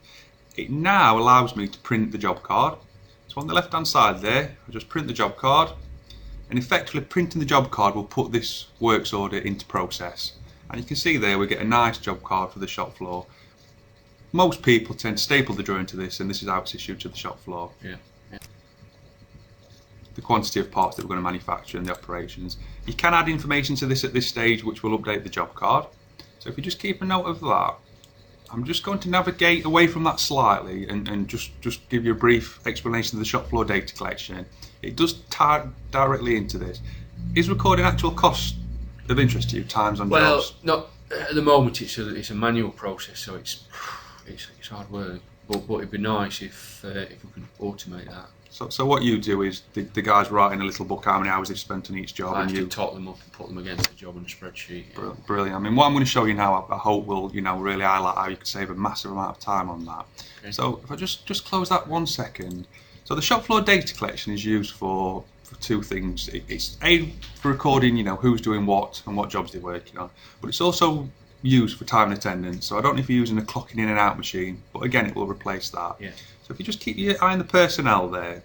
It now allows me to print the job card. So on the left hand side there, I just print the job card. And effectively printing the job card will put this works order into process. And you can see there we get a nice job card for the shop floor. Most people tend to staple the drawing to this, and this is how it's issued to the shop floor. Yeah. Yeah. The quantity of parts that we're going to manufacture and the operations. You can add information to this at this stage which will update the job card. So if you just keep a note of that, I'm just going to navigate away from that slightly and just give you a brief explanation of the shop floor data collection. It does tie directly into this. Is recording actual cost of interest to you, times on jobs? Well, not at the moment. It's a manual process, so it's hard work. But it'd be nice if we could automate that. So what you do is the guys write in a little book how many hours they've spent on each job, I and have you to tot them up and put them against the job on a spreadsheet. Brilliant. I mean, what I'm going to show you now, I hope will really highlight how you could save a massive amount of time on that. Okay. So if I just close that 1 second. So the shop floor data collection is used for 2 things. It's A, for recording, who's doing what and what jobs they're working on, but it's also used for time and attendance. So I don't know if you're using a clocking in and out machine, but again, it will replace that. Yeah. So if you just keep your eye on the personnel there.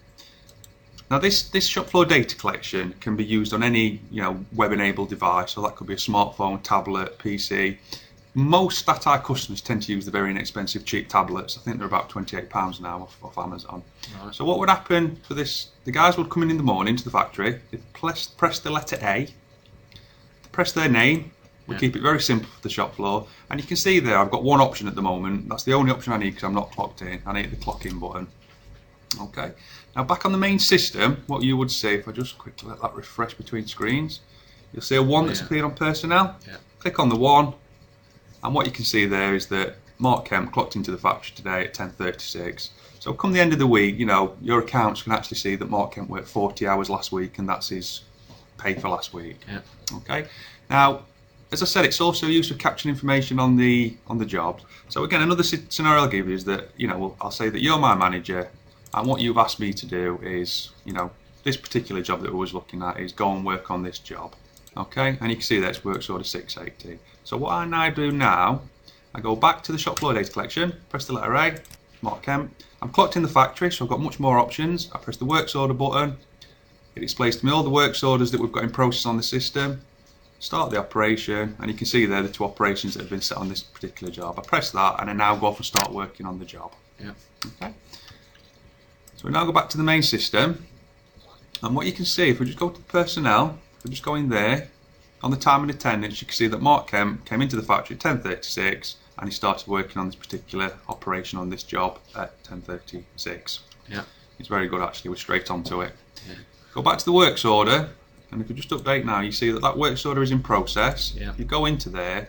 Now this shop floor data collection can be used on any web-enabled device, so that could be a smartphone, tablet, PC. Most Statii customers tend to use the very inexpensive cheap tablets. I think they're about £28 now off Amazon. Right. So what would happen for this? The guys would come in the morning to the factory, they'd press the letter A, press their name. We keep it very simple for the shop floor, and you can see there I've got one option at the moment. That's the only option I need because I'm not clocked in. I need the clock in button. Okay. Now back on the main system, what you would see, if I just quickly let that refresh between screens, you'll see a one that's appeared on personnel. Yeah. Click on the one, and what you can see there is that Mark Kemp clocked into the factory today at 10:36. So come the end of the week, your accounts can actually see that Mark Kemp worked 40 hours last week, and that's his pay for last week. Yeah. Okay. Now, as I said, it's also used for capturing information on the job. So again, another scenario I'll give you is that I'll say that you're my manager. And what you've asked me to do is, this particular job that we was looking at is go and work on this job. Okay, and you can see that it's works order 680. So what I now do I go back to the shop floor data collection, press the letter A, Mark Kemp. I'm clocked in the factory, so I've got much more options. I press the works order button. It displays to me all the works orders that we've got in process on the system. Start the operation, and you can see there the two operations that have been set on this particular job. I press that, and I now go off and start working on the job. Yeah. Okay. So we now go back to the main system, and what you can see, if we just go to personnel, if we just go in there, on the time and attendance, you can see that Mark Kemp came into the factory at 10:36, and he started working on this particular operation on this job at 10:36. Yeah. It's very good actually, we're straight onto it. Yeah. Go back to the works order, and if we just update now, you see that works order is in process. Yeah. If you go into there,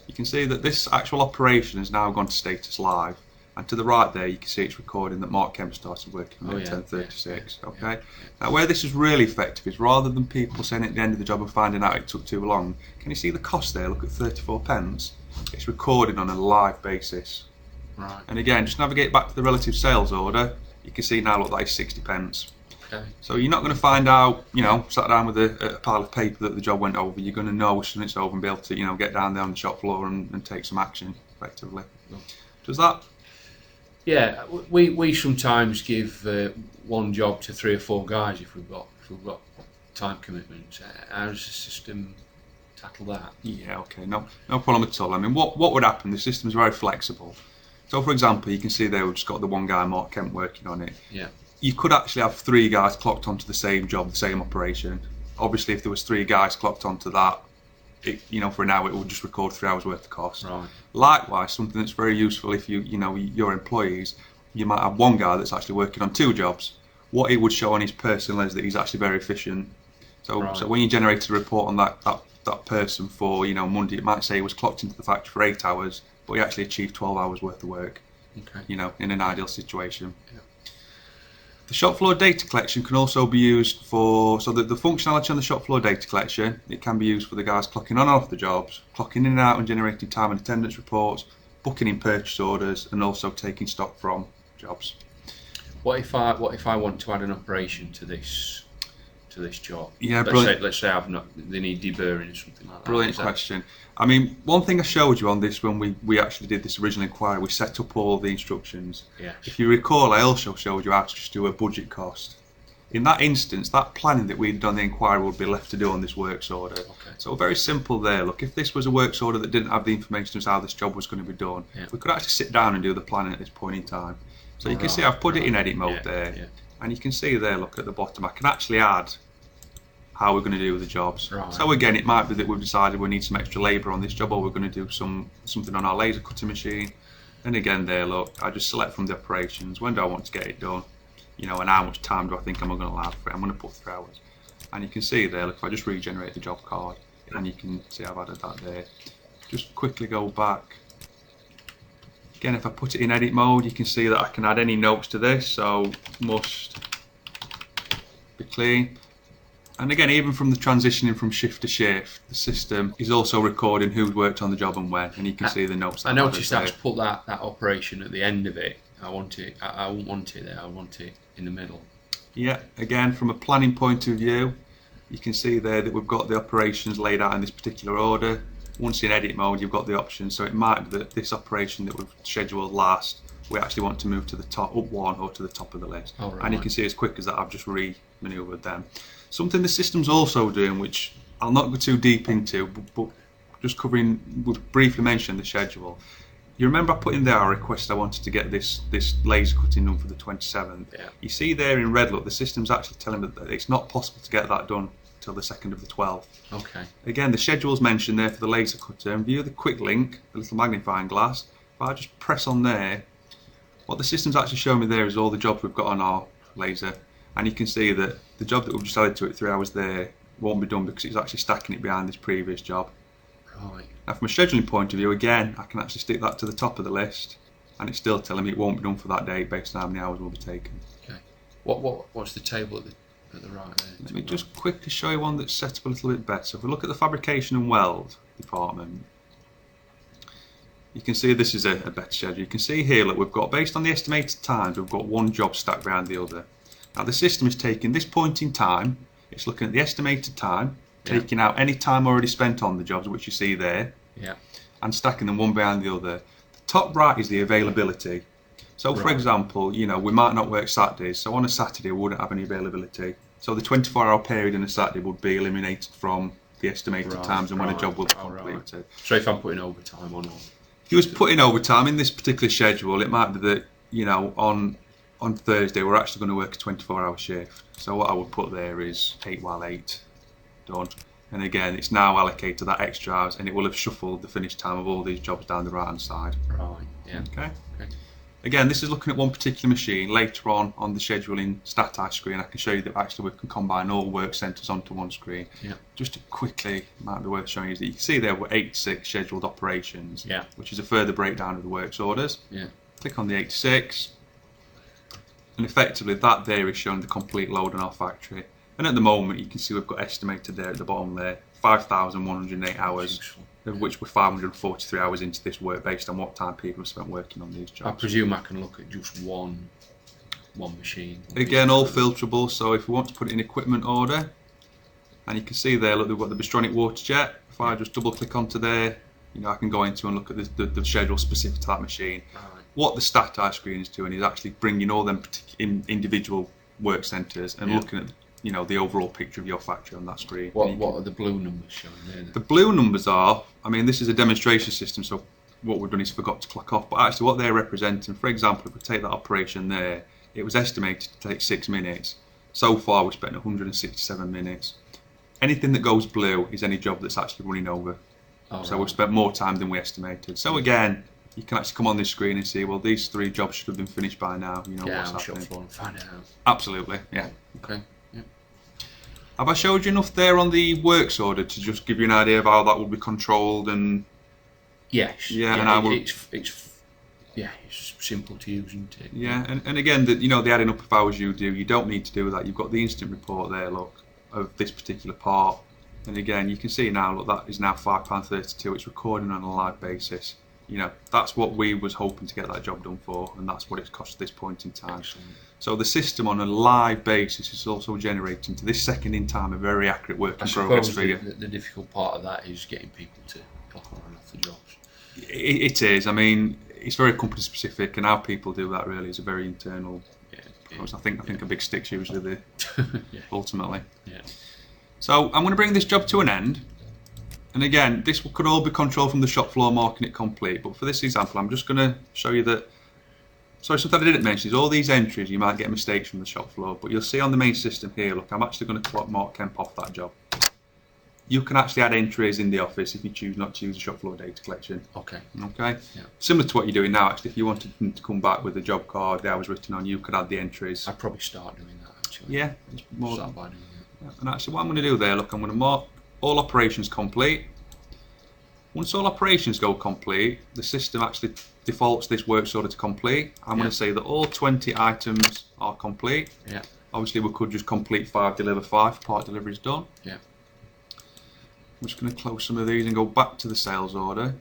you can see that this actual operation has now gone to status live. And to the right there, you can see it's recording that Mark Kemp started working at 10:36. Okay. Yeah. Now, where this is really effective is rather than people saying at the end of the job and finding out it took too long, can you see the cost there? Look at 34 pence. It's recorded on a live basis. Right. And again, just navigate back to the relative sales order. You can see now, look, that is 60 pence. Okay. So you're not going to find out, sat down with a pile of paper that the job went over. You're going to know as soon as it's over and be able to, get down there on the shop floor and take some action effectively. Does that? Yeah, we sometimes give one job to 3 or 4 guys if we've got time commitments. How does the system tackle that? Yeah, okay, no problem at all. I mean, what would happen? The system is very flexible. So, for example, you can see there we've just got the one guy, Mark Kemp, working on it. Yeah. You could actually have 3 guys clocked onto the same job, the same operation. Obviously, if there was 3 guys clocked onto that, for an hour it would just record 3 hours worth of cost. Right. Likewise, something that's very useful if your employees, you might have one guy that's actually working on 2 jobs. What it would show on his personal is that he's actually very efficient. So, Right. so when you generated a report on that person for Monday, it might say he was clocked into the factory for 8 hours, but he actually achieved 12 hours worth of work. Okay. In an ideal situation. Yeah. The shop floor data collection can also be used for, so that the functionality on the shop floor data collection, it can be used for the guys clocking on and off the jobs, clocking in and out and generating time and attendance reports, booking in purchase orders, and also taking stock from jobs. What if I want to add an operation to this job? Yeah, let's say they need deburring or something like that. Brilliant question. I mean, one thing I showed you on this when we actually did this original inquiry, we set up all the instructions. Yes. If you recall, I also showed you how to just do a budget cost. In that instance, that planning that we'd done the inquiry would be left to do on this works order. Okay. So very simple there. Look, if this was a works order that didn't have the information as how this job was going to be done, we could actually sit down and do the planning at this point in time. So you can see I've put it in edit mode there, and you can see there, look at the bottom, I can actually add how we're going to do the jobs. Right. So again, it might be that we've decided we need some extra labour on this job, or we're going to do something on our laser cutting machine. And again there, look, I just select from the operations, when do I want to get it done, and how much time do I think I'm going to allow for it. I'm going to put 3 hours. And you can see there, look, if I just regenerate the job card, and you can see I've added that there. Just quickly go back. Again, if I put it in edit mode, you can see that I can add any notes to this, so must be clean. And again, even from the transitioning from shift to shift, the system is also recording who's worked on the job and when, and you can see the notes. I noticed that to put that operation at the end of it. I won't want it there. I want it in the middle. Yeah, again, from a planning point of view, you can see there that we've got the operations laid out in this particular order. once in edit mode, you've got the option. So it might be that this operation that we've scheduled last, we actually want to move to the top, up one, or to the top of the list. Oh, right. And you can see as quick as that, I've just re-manoeuvred them. Something the system's also doing, which I'll not go too deep into, but just covering, we've briefly mentioned the schedule. You remember I put in there a request I wanted to get this laser cutting done for the 27th. Yeah. You see there in red, look, the system's actually telling me that it's not possible to get that done till the 2nd of the 12th. Okay. Again, the schedule's mentioned there for the laser cutter, and view the quick link, the little magnifying glass. If I just press on there, what the system's actually showing me there is all the jobs we've got on our laser, and you can see that the job that we've just added to it 3 hours there won't be done because it's actually stacking it behind this previous job. Right. Now from a scheduling point of view, again, I can actually stick that to the top of the list, and it's still telling me it won't be done for that day based on how many hours will be taken. Okay. What's the table at the right there? Let me just quickly show you one that's set up a little bit better. If we look at the fabrication and weld department, you can see this is a better schedule. You can see here, look, we've got, based on the estimated times, we've got one job stacked behind the other. Now the system is taking this point in time, it's looking at the estimated time, taking out any time already spent on the jobs, which you see there, and stacking them one behind the other. The top right is the availability. So for example, you know, we might not work Saturdays, so on a Saturday we wouldn't have any availability. So the 24-hour period in a Saturday would be eliminated from the estimated times and when a job will be completed. So if I'm putting overtime on, if you was putting overtime in this particular schedule, it might be that, you know, on Thursday we're actually going to work a 24-hour shift. So what I would put there is 8 while 8 done. And again, it's now allocated that extra hours, and it will have shuffled the finish time of all these jobs down the right hand side. Right. Yeah. Okay. Again, this is looking at one particular machine. Later on the scheduling Statii screen, I can show you that actually we can combine all work centres onto one screen. Yeah. Just to quickly, might be worth showing you that you can see there were 86 scheduled operations, which is a further breakdown of the works orders. Yeah. Click on the 86, and effectively that there is showing the complete load in our factory. And at the moment, you can see we've got estimated there at the bottom there, 5,108 hours, of which we're 543 hours into this work based on what time people have spent working on these jobs. I presume I can look at just one machine. Again, all filterable, so if we want to put it in equipment order, and you can see there, look, we've got the Bistronic water jet. If I just double click onto there, you know, I can go into and look at the schedule specific to that machine. Right. What the Statii screen is doing is actually bringing all them individual work centres and looking at, you know, the overall picture of your factory on that screen. What are the blue numbers showing there? The blue numbers are, I mean, this is a demonstration system, so what we've done is forgot to clock off, but actually what they're representing, for example, if we take that operation there, it was estimated to take 6 minutes. So far we've spent 167 minutes. Anything that goes blue is any job that's actually running over. So we've spent more time than we estimated. So again, you can actually come on this screen and see, well, these 3 jobs should have been finished by now. You know what's happening. Shop floor and find it out. Absolutely, yeah. Okay. Have I showed you enough there on the works order to just give you an idea of how that will be controlled? And yes, and I will. It's simple to use, isn't it? Yeah, and again, you know, the adding up of hours you do, you don't need to do that. You've got the instant report there, look, of this particular part, and again, you can see now, look, that is now £5.32. It's recording on a live basis. You know, that's what we was hoping to get that job done for, and that's what it's cost at this point in time. Excellent. So the system on a live basis is also generating to this second in time a very accurate work in progress figure. The difficult part of that is getting people to clock on and off the jobs. It is. I mean, it's very company specific, and how people do that really is a very internal process. I think a big stick's usually the ultimately. Yeah. So I'm going to bring this job to an end. And again, this could all be controlled from the shop floor, marking it complete. But for this example, I'm just going to show you that. Sorry, something I didn't mention is all these entries, you might get mistakes from the shop floor, but you'll see on the main system here, look, I'm actually going to clock Mark Kemp off that job. You can actually add entries in the office if you choose not to use the shop floor data collection. Okay. Yeah. Similar to what you're doing now, actually, if you wanted them to come back with the job card, the hours written on, you could add the entries. I'd probably start doing that, actually. Yeah. It's more start by doing that. And actually, what I'm going to do there, look, I'm going to mark all operations complete. Once all operations go complete, the system actually defaults this works order to complete. I'm going to say that all 20 items are complete. Yeah. Obviously, we could just complete 5, deliver 5. Part delivery is done. Yeah. I'm just going to close some of these and go back to the sales order.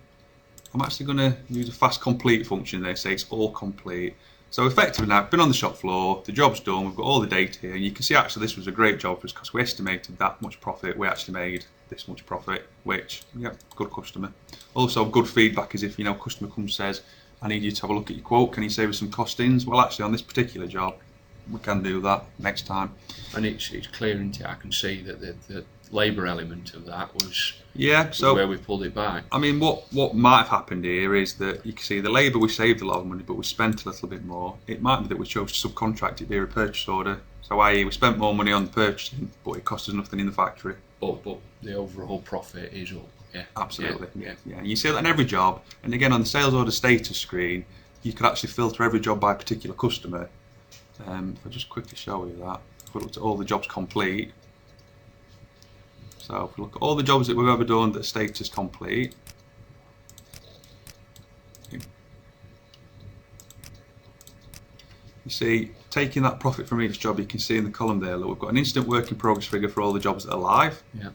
I'm actually going to use a fast complete function there, say it's all complete. So effectively now, I've been on the shop floor, the job's done, we've got all the data here, and you can see actually this was a great job for us because we estimated that much profit we actually made this much profit, which, yeah, good customer. Also, good feedback is if, customer comes and says, I need you to have a look at your quote, can you save us some costings? Well, actually, on this particular job, we can do that next time. And it's clear, isn't it? I can see that the labour element of that was so where we pulled it back. I mean, what might have happened here is that you can see the labour, we saved a lot of money, but we spent a little bit more. It might be that we chose to subcontract it via a purchase order. So i.e. we spent more money on the purchasing, but it cost us nothing in the factory. But the overall profit is up. Yeah. Absolutely. Yeah. You see that in every job, and again on the sales order status screen, you could actually filter every job by a particular customer. If I just quickly show you that, if we look at all the jobs complete. So if we look at all the jobs that we've ever done that are status complete, you see, taking that profit from each job, you can see in the column there that we've got an instant work in progress figure for all the jobs that are live. Yeah.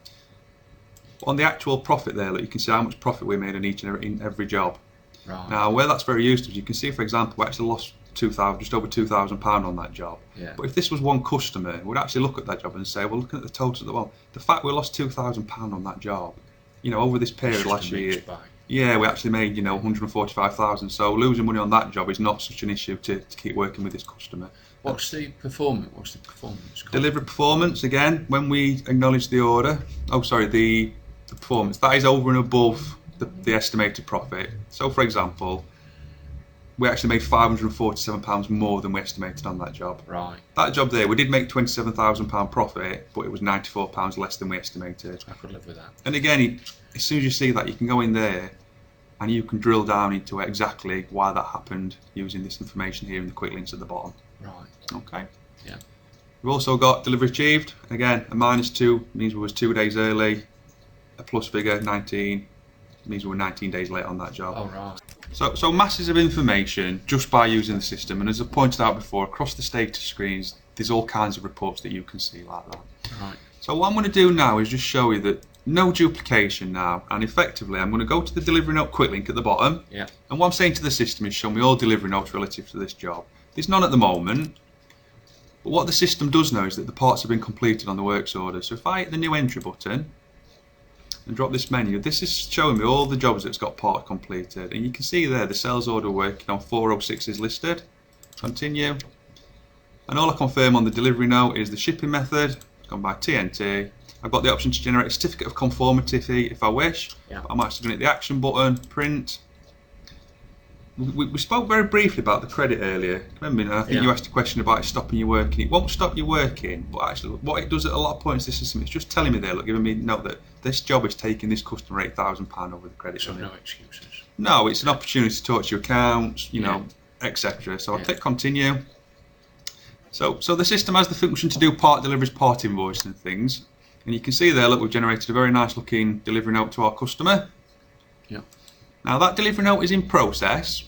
On the actual profit there, you can see how much profit we made on each and every job. Right. Now, where that's very useful is you can see, for example, we actually lost just over £2,000 on that job. Yeah. But if this was one customer, we'd actually look at that job and say, well, looking at the total, the fact we lost £2,000 on that job, over this period last year, we actually made 145,000. So losing money on that job is not such an issue to keep working with this customer. What's the performance? Delivery performance, again, when we acknowledge the order, the performance, that is over and above the estimated profit. So for example, we actually made £547 more than we estimated on that job. Right. That job there, we did make £27,000 profit, but it was £94 less than we estimated. I could live with that. And again, as soon as you see that, you can go in there and you can drill down into exactly why that happened using this information here in the quick links at the bottom. Right. Okay. Yeah. We've also got delivery achieved. Again, a -2 means we was 2 days early. A plus figure, 19, means we were 19 days late on that job. Oh, right. So masses of information just by using the system, and as I pointed out before, across the status screens, there's all kinds of reports that you can see like that. Right. So what I'm going to do now is just show you that no duplication now, and effectively I'm going to go to the delivery note quick link at the bottom. Yeah. And what I'm saying to the system is show me all delivery notes relative to this job. There's none at the moment, but what the system does know is that the parts have been completed on the works order. So if I hit the new entry button and drop this menu, this is showing me all the jobs that's got part completed, and you can see there the sales order working on 406 is listed. Continue, and all I confirm on the delivery note is the shipping method, it's gone by TNT. I've got the option to generate a certificate of conformity fee if I wish. Yeah. I'm actually going to hit the action button, print. We spoke very briefly about the credit earlier. Remember, I think you asked a question about it stopping you working. It won't stop you working, but actually what it does at a lot of points, this system, it's just telling me there, giving me a note that this job is taking this customer £8,000 over the credit limit. So no excuses. No, it's an opportunity to talk to your accounts, etc. So I'll click continue. So the system has the function to do part deliveries, part invoicing and things. And you can see there, we've generated a very nice looking delivery note to our customer. Yeah. Now that delivery note is in process.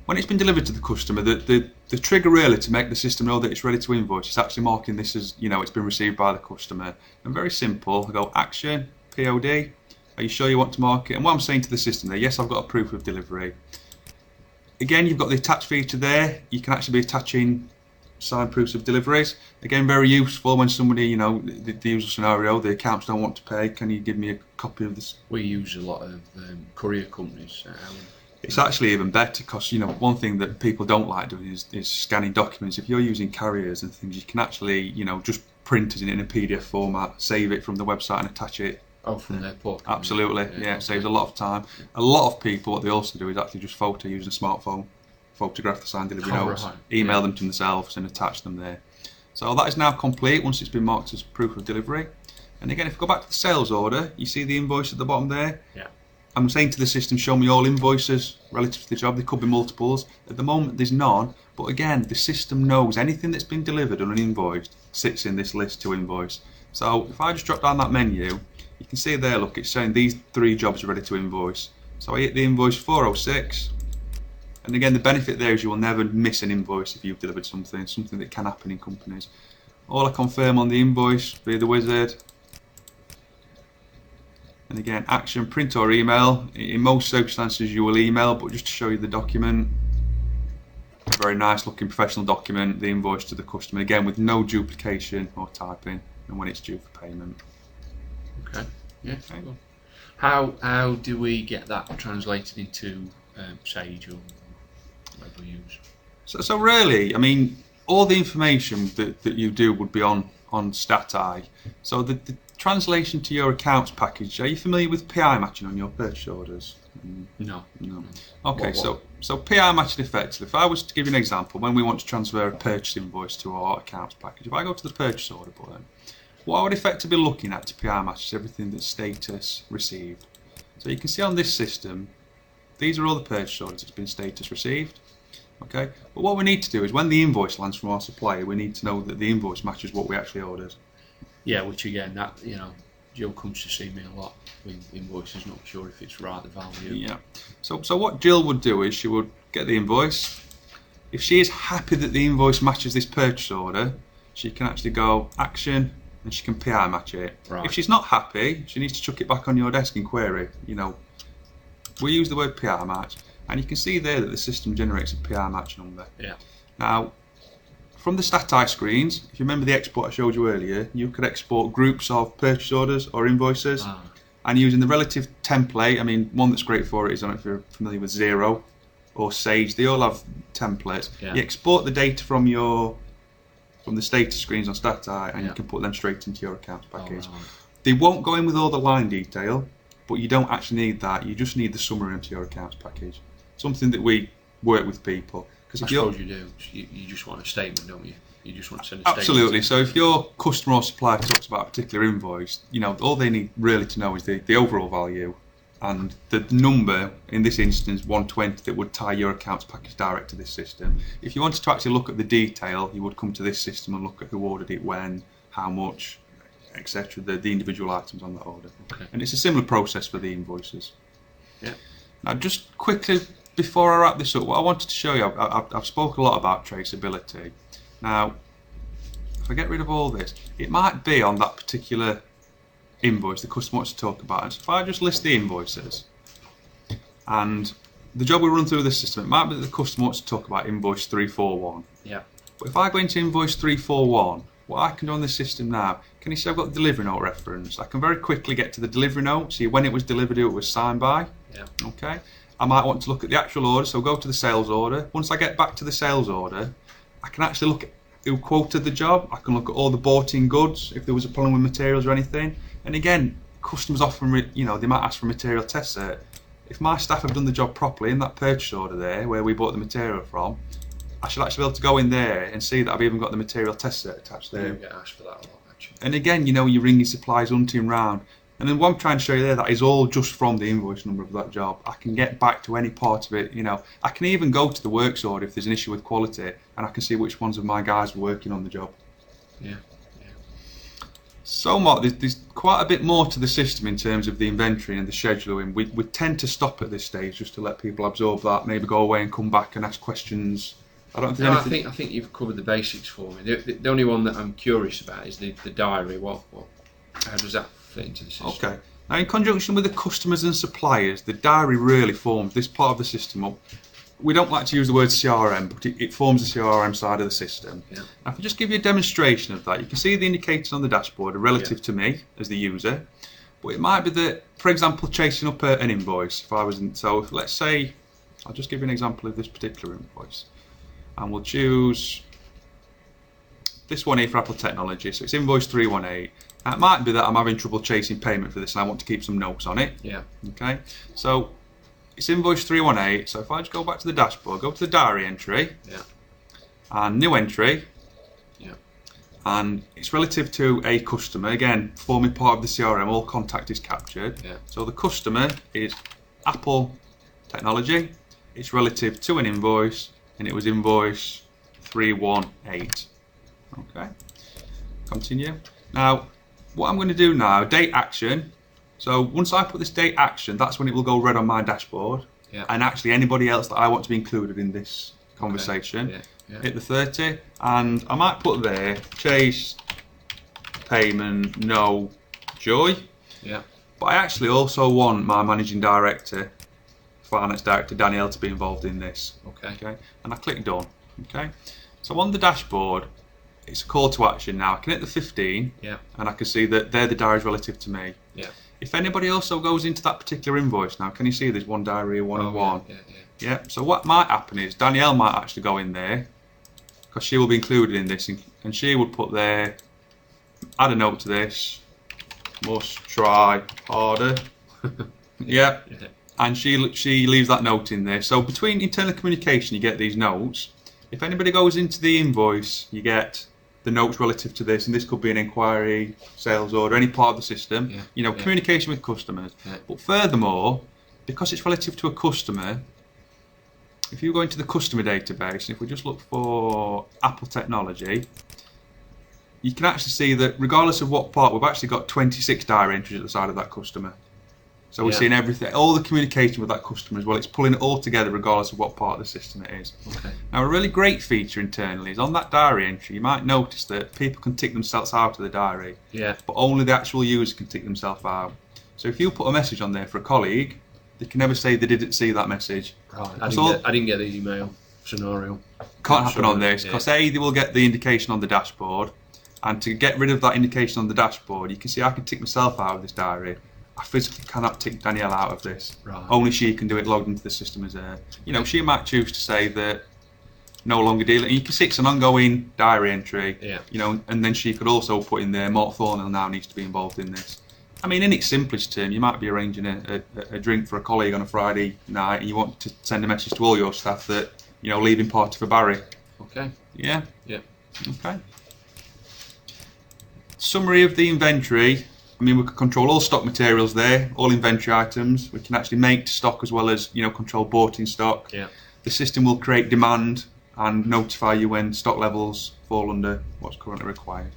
When it's been delivered to the customer, the trigger really to make the system know that it's ready to invoice is actually marking this as, it's been received by the customer. And very simple, I go action, POD, are you sure you want to mark it? And what I'm saying to the system there, yes, I've got a proof of delivery. Again, you've got the attach feature there. You can actually be attaching signed proofs of deliveries. Again, very useful when somebody, the usual scenario, the accounts don't want to pay, can you give me a copy of this? We use a lot of courier companies. It's actually even better because, one thing that people don't like doing is scanning documents. If you're using carriers and things, you can actually, just print it in a PDF format, save it from the website and attach it. Oh, from their portal. Absolutely, yeah, it saves a lot of time. A lot of people, what they also do is actually just photo using a smartphone, photograph the signed delivery notes, email them to themselves and attach them there. So that is now complete once it's been marked as proof of delivery. And again, if we go back to the sales order, you see the invoice at the bottom there. Yeah. I'm saying to the system, show me all invoices relative to the job. There could be multiples. At the moment, there's none. But again, the system knows anything that's been delivered on an invoice sits in this list to invoice. So if I just drop down that menu, you can see there, it's saying these 3 jobs are ready to invoice. So I hit the invoice 406. And again, the benefit there is you will never miss an invoice if you've delivered something that can happen in companies. All I confirm on the invoice via the wizard. And again, action, print or email. In most circumstances you will email, but just to show you the document, a very nice looking professional document, the invoice to the customer, again with no duplication or typing, and when it's due for payment. Okay. Yeah. Okay. Cool. How do we get that translated into Sage or whatever we use? So really, I mean, all the information that you do would be on Statii. So the translation to your accounts package, are you familiar with PI matching on your purchase orders? No. No. Okay, What? so PI matching effectively, if I was to give you an example, when we want to transfer a purchase invoice to our accounts package, if I go to the purchase order button, what I would effectively be looking at to PI match is everything that's status received. So you can see on this system, these are all the purchase orders that's been status received. Okay, but what we need to do is when the invoice lands from our supplier, we need to know that the invoice matches what we actually ordered. Yeah, which again, that Joe comes to see me a lot with invoices, not sure if it's right, the value. Yeah. So what Jill would do is she would get the invoice. If she is happy that the invoice matches this purchase order, she can actually go action and she can PI match it. Right. If she's not happy, she needs to chuck it back on your desk and query. We use the word PI match. And you can see there that the system generates a PI match number. Yeah. Now, from the Statii screens, if you remember the export I showed you earlier, you could export groups of purchase orders or invoices. And using the relative template, I mean, one that's great for it is, I don't know if you're familiar with Xero or Sage, they all have templates. Yeah. You export the data from the status screens on Statii and you can put them straight into your accounts package. Right. They won't go in with all the line detail, but you don't actually need that. You just need the summary into your accounts package. Something that we work with people. I suppose you do. You just want a statement, don't you? You just want to send a statement. Absolutely. So if your customer or supplier talks about a particular invoice, all they need really to know is the overall value and the number, in this instance 120, that would tie your accounts package direct to this system. If you wanted to actually look at the detail, you would come to this system and look at who ordered it, when, how much, etc. The individual items on that order. Okay. And it's a similar process for the invoices. Yeah. Now, just quickly before I wrap this up, what I wanted to show you, I've spoken a lot about traceability. Now, if I get rid of all this, it might be on that particular invoice the customer wants to talk about. And so if I just list the invoices, and the job we run through this system, it might be that the customer wants to talk about invoice 341. Yeah. But if I go into invoice 341, what I can do on this system now, can you see I've got the delivery note reference? I can very quickly get to the delivery note, see when it was delivered, who it was signed by. Yeah. Okay. I might want to look at the actual order, so go to the sales order. Once I get back to the sales order, I can actually look at who quoted the job. I can look at all the bought-in goods, if there was a problem with materials or anything. And again, customers often, they might ask for a material test cert. If my staff have done the job properly in that purchase order there, where we bought the material from, I should actually be able to go in there and see that I've even got the material test cert attached there. You get asked for that a lot, actually. And again, you're ringing suppliers, hunting round. And then what I'm trying to show you there, that is all just from the invoice number of that job. I can get back to any part of it, I can even go to the works order if there's an issue with quality, and I can see which ones of my guys were working on the job. Yeah. So Mark, there's quite a bit more to the system in terms of the inventory and the scheduling. We tend to stop at this stage just to let people absorb that, maybe go away and come back and ask questions. I think you've covered the basics for me. The only one that I'm curious about is the diary. How does that fit into the system? Okay. Now, in conjunction with the customers and suppliers, the diary really forms this part of the system up. We don't like to use the word CRM, but it forms the CRM side of the system. Yeah. Now, if I just give you a demonstration of that, you can see the indicators on the dashboard are relative to me as the user. But it might be that, for example, chasing up an invoice. Let's say, I'll just give you an example of this particular invoice. And we'll choose this one here for Apple Technology. So it's invoice 318. Now, it might be that I'm having trouble chasing payment for this and I want to keep some notes on it. Yeah. Okay. So it's invoice 318. So if I just go back to the dashboard, go to the diary entry. Yeah. And new entry. Yeah. And it's relative to a customer. Again, forming part of the CRM, all contact is captured. Yeah. So the customer is Apple Technology. It's relative to an invoice, and it was invoice 318. Okay. Continue. Now, what I'm going to do now, date action. So once I put this date action, that's when it will go red on my dashboard. Yeah. And actually anybody else that I want to be included in this conversation. Okay. Yeah. Hit the 30, and I might put there, chase, payment, no, joy. Yeah. But I actually also want my managing director, finance director Danielle, to be involved in this. Okay. And I click done. Okay. So on the dashboard, it's a call to action now. I can hit the 15, Yeah. and I can see that they're the diaries relative to me. Yeah. If anybody also goes into that particular invoice now, can you see there's one diary, one and one? Yeah. So what might happen is Danielle might actually go in there, because she will be included in this, and she would put there, add a note to this, must try harder. Yeah. And she leaves that note in there. So between internal communication, you get these notes. If anybody goes into the invoice, you get the notes relative to this, and this could be an inquiry, sales order, any part of the system. Communication with customers. But furthermore, because it's relative to a customer, if you go into the customer database, and if we just look for Apple technology, you can actually see that regardless of what part, we've actually got 26 diary entries at the side of that customer. So we're seeing everything, all the communication with that customer as well. It's pulling it all together regardless of what part of the system it is. Now, a really great feature internally is on that diary entry, you might notice that people can tick themselves out of the diary, but only the actual user can tick themselves out. So if you put a message on there for a colleague, they can never say they didn't see that message. Right. I didn't get the email scenario. Can't happen on this, because A, they will get the indication on the dashboard, and to get rid of that indication on the dashboard, you can see I can tick myself out of this diary. I physically cannot tick Danielle out of this. Right. Only she can do it logged into the system as a... she might choose to say that no longer dealing. And you can see it's an ongoing diary entry. And then she could also put in there, Mark Thornhill now needs to be involved in this. I mean, in its simplest term, you might be arranging a drink for a colleague on a Friday night, and you want to send a message to all your staff that, leaving party for Barry. Okay. Yeah? Yeah. Okay. Summary of the inventory. I mean, we can control all stock materials there, all inventory items. We can actually make to stock as well as, control bought in stock. The system will create demand and notify you when stock levels fall under what's currently required.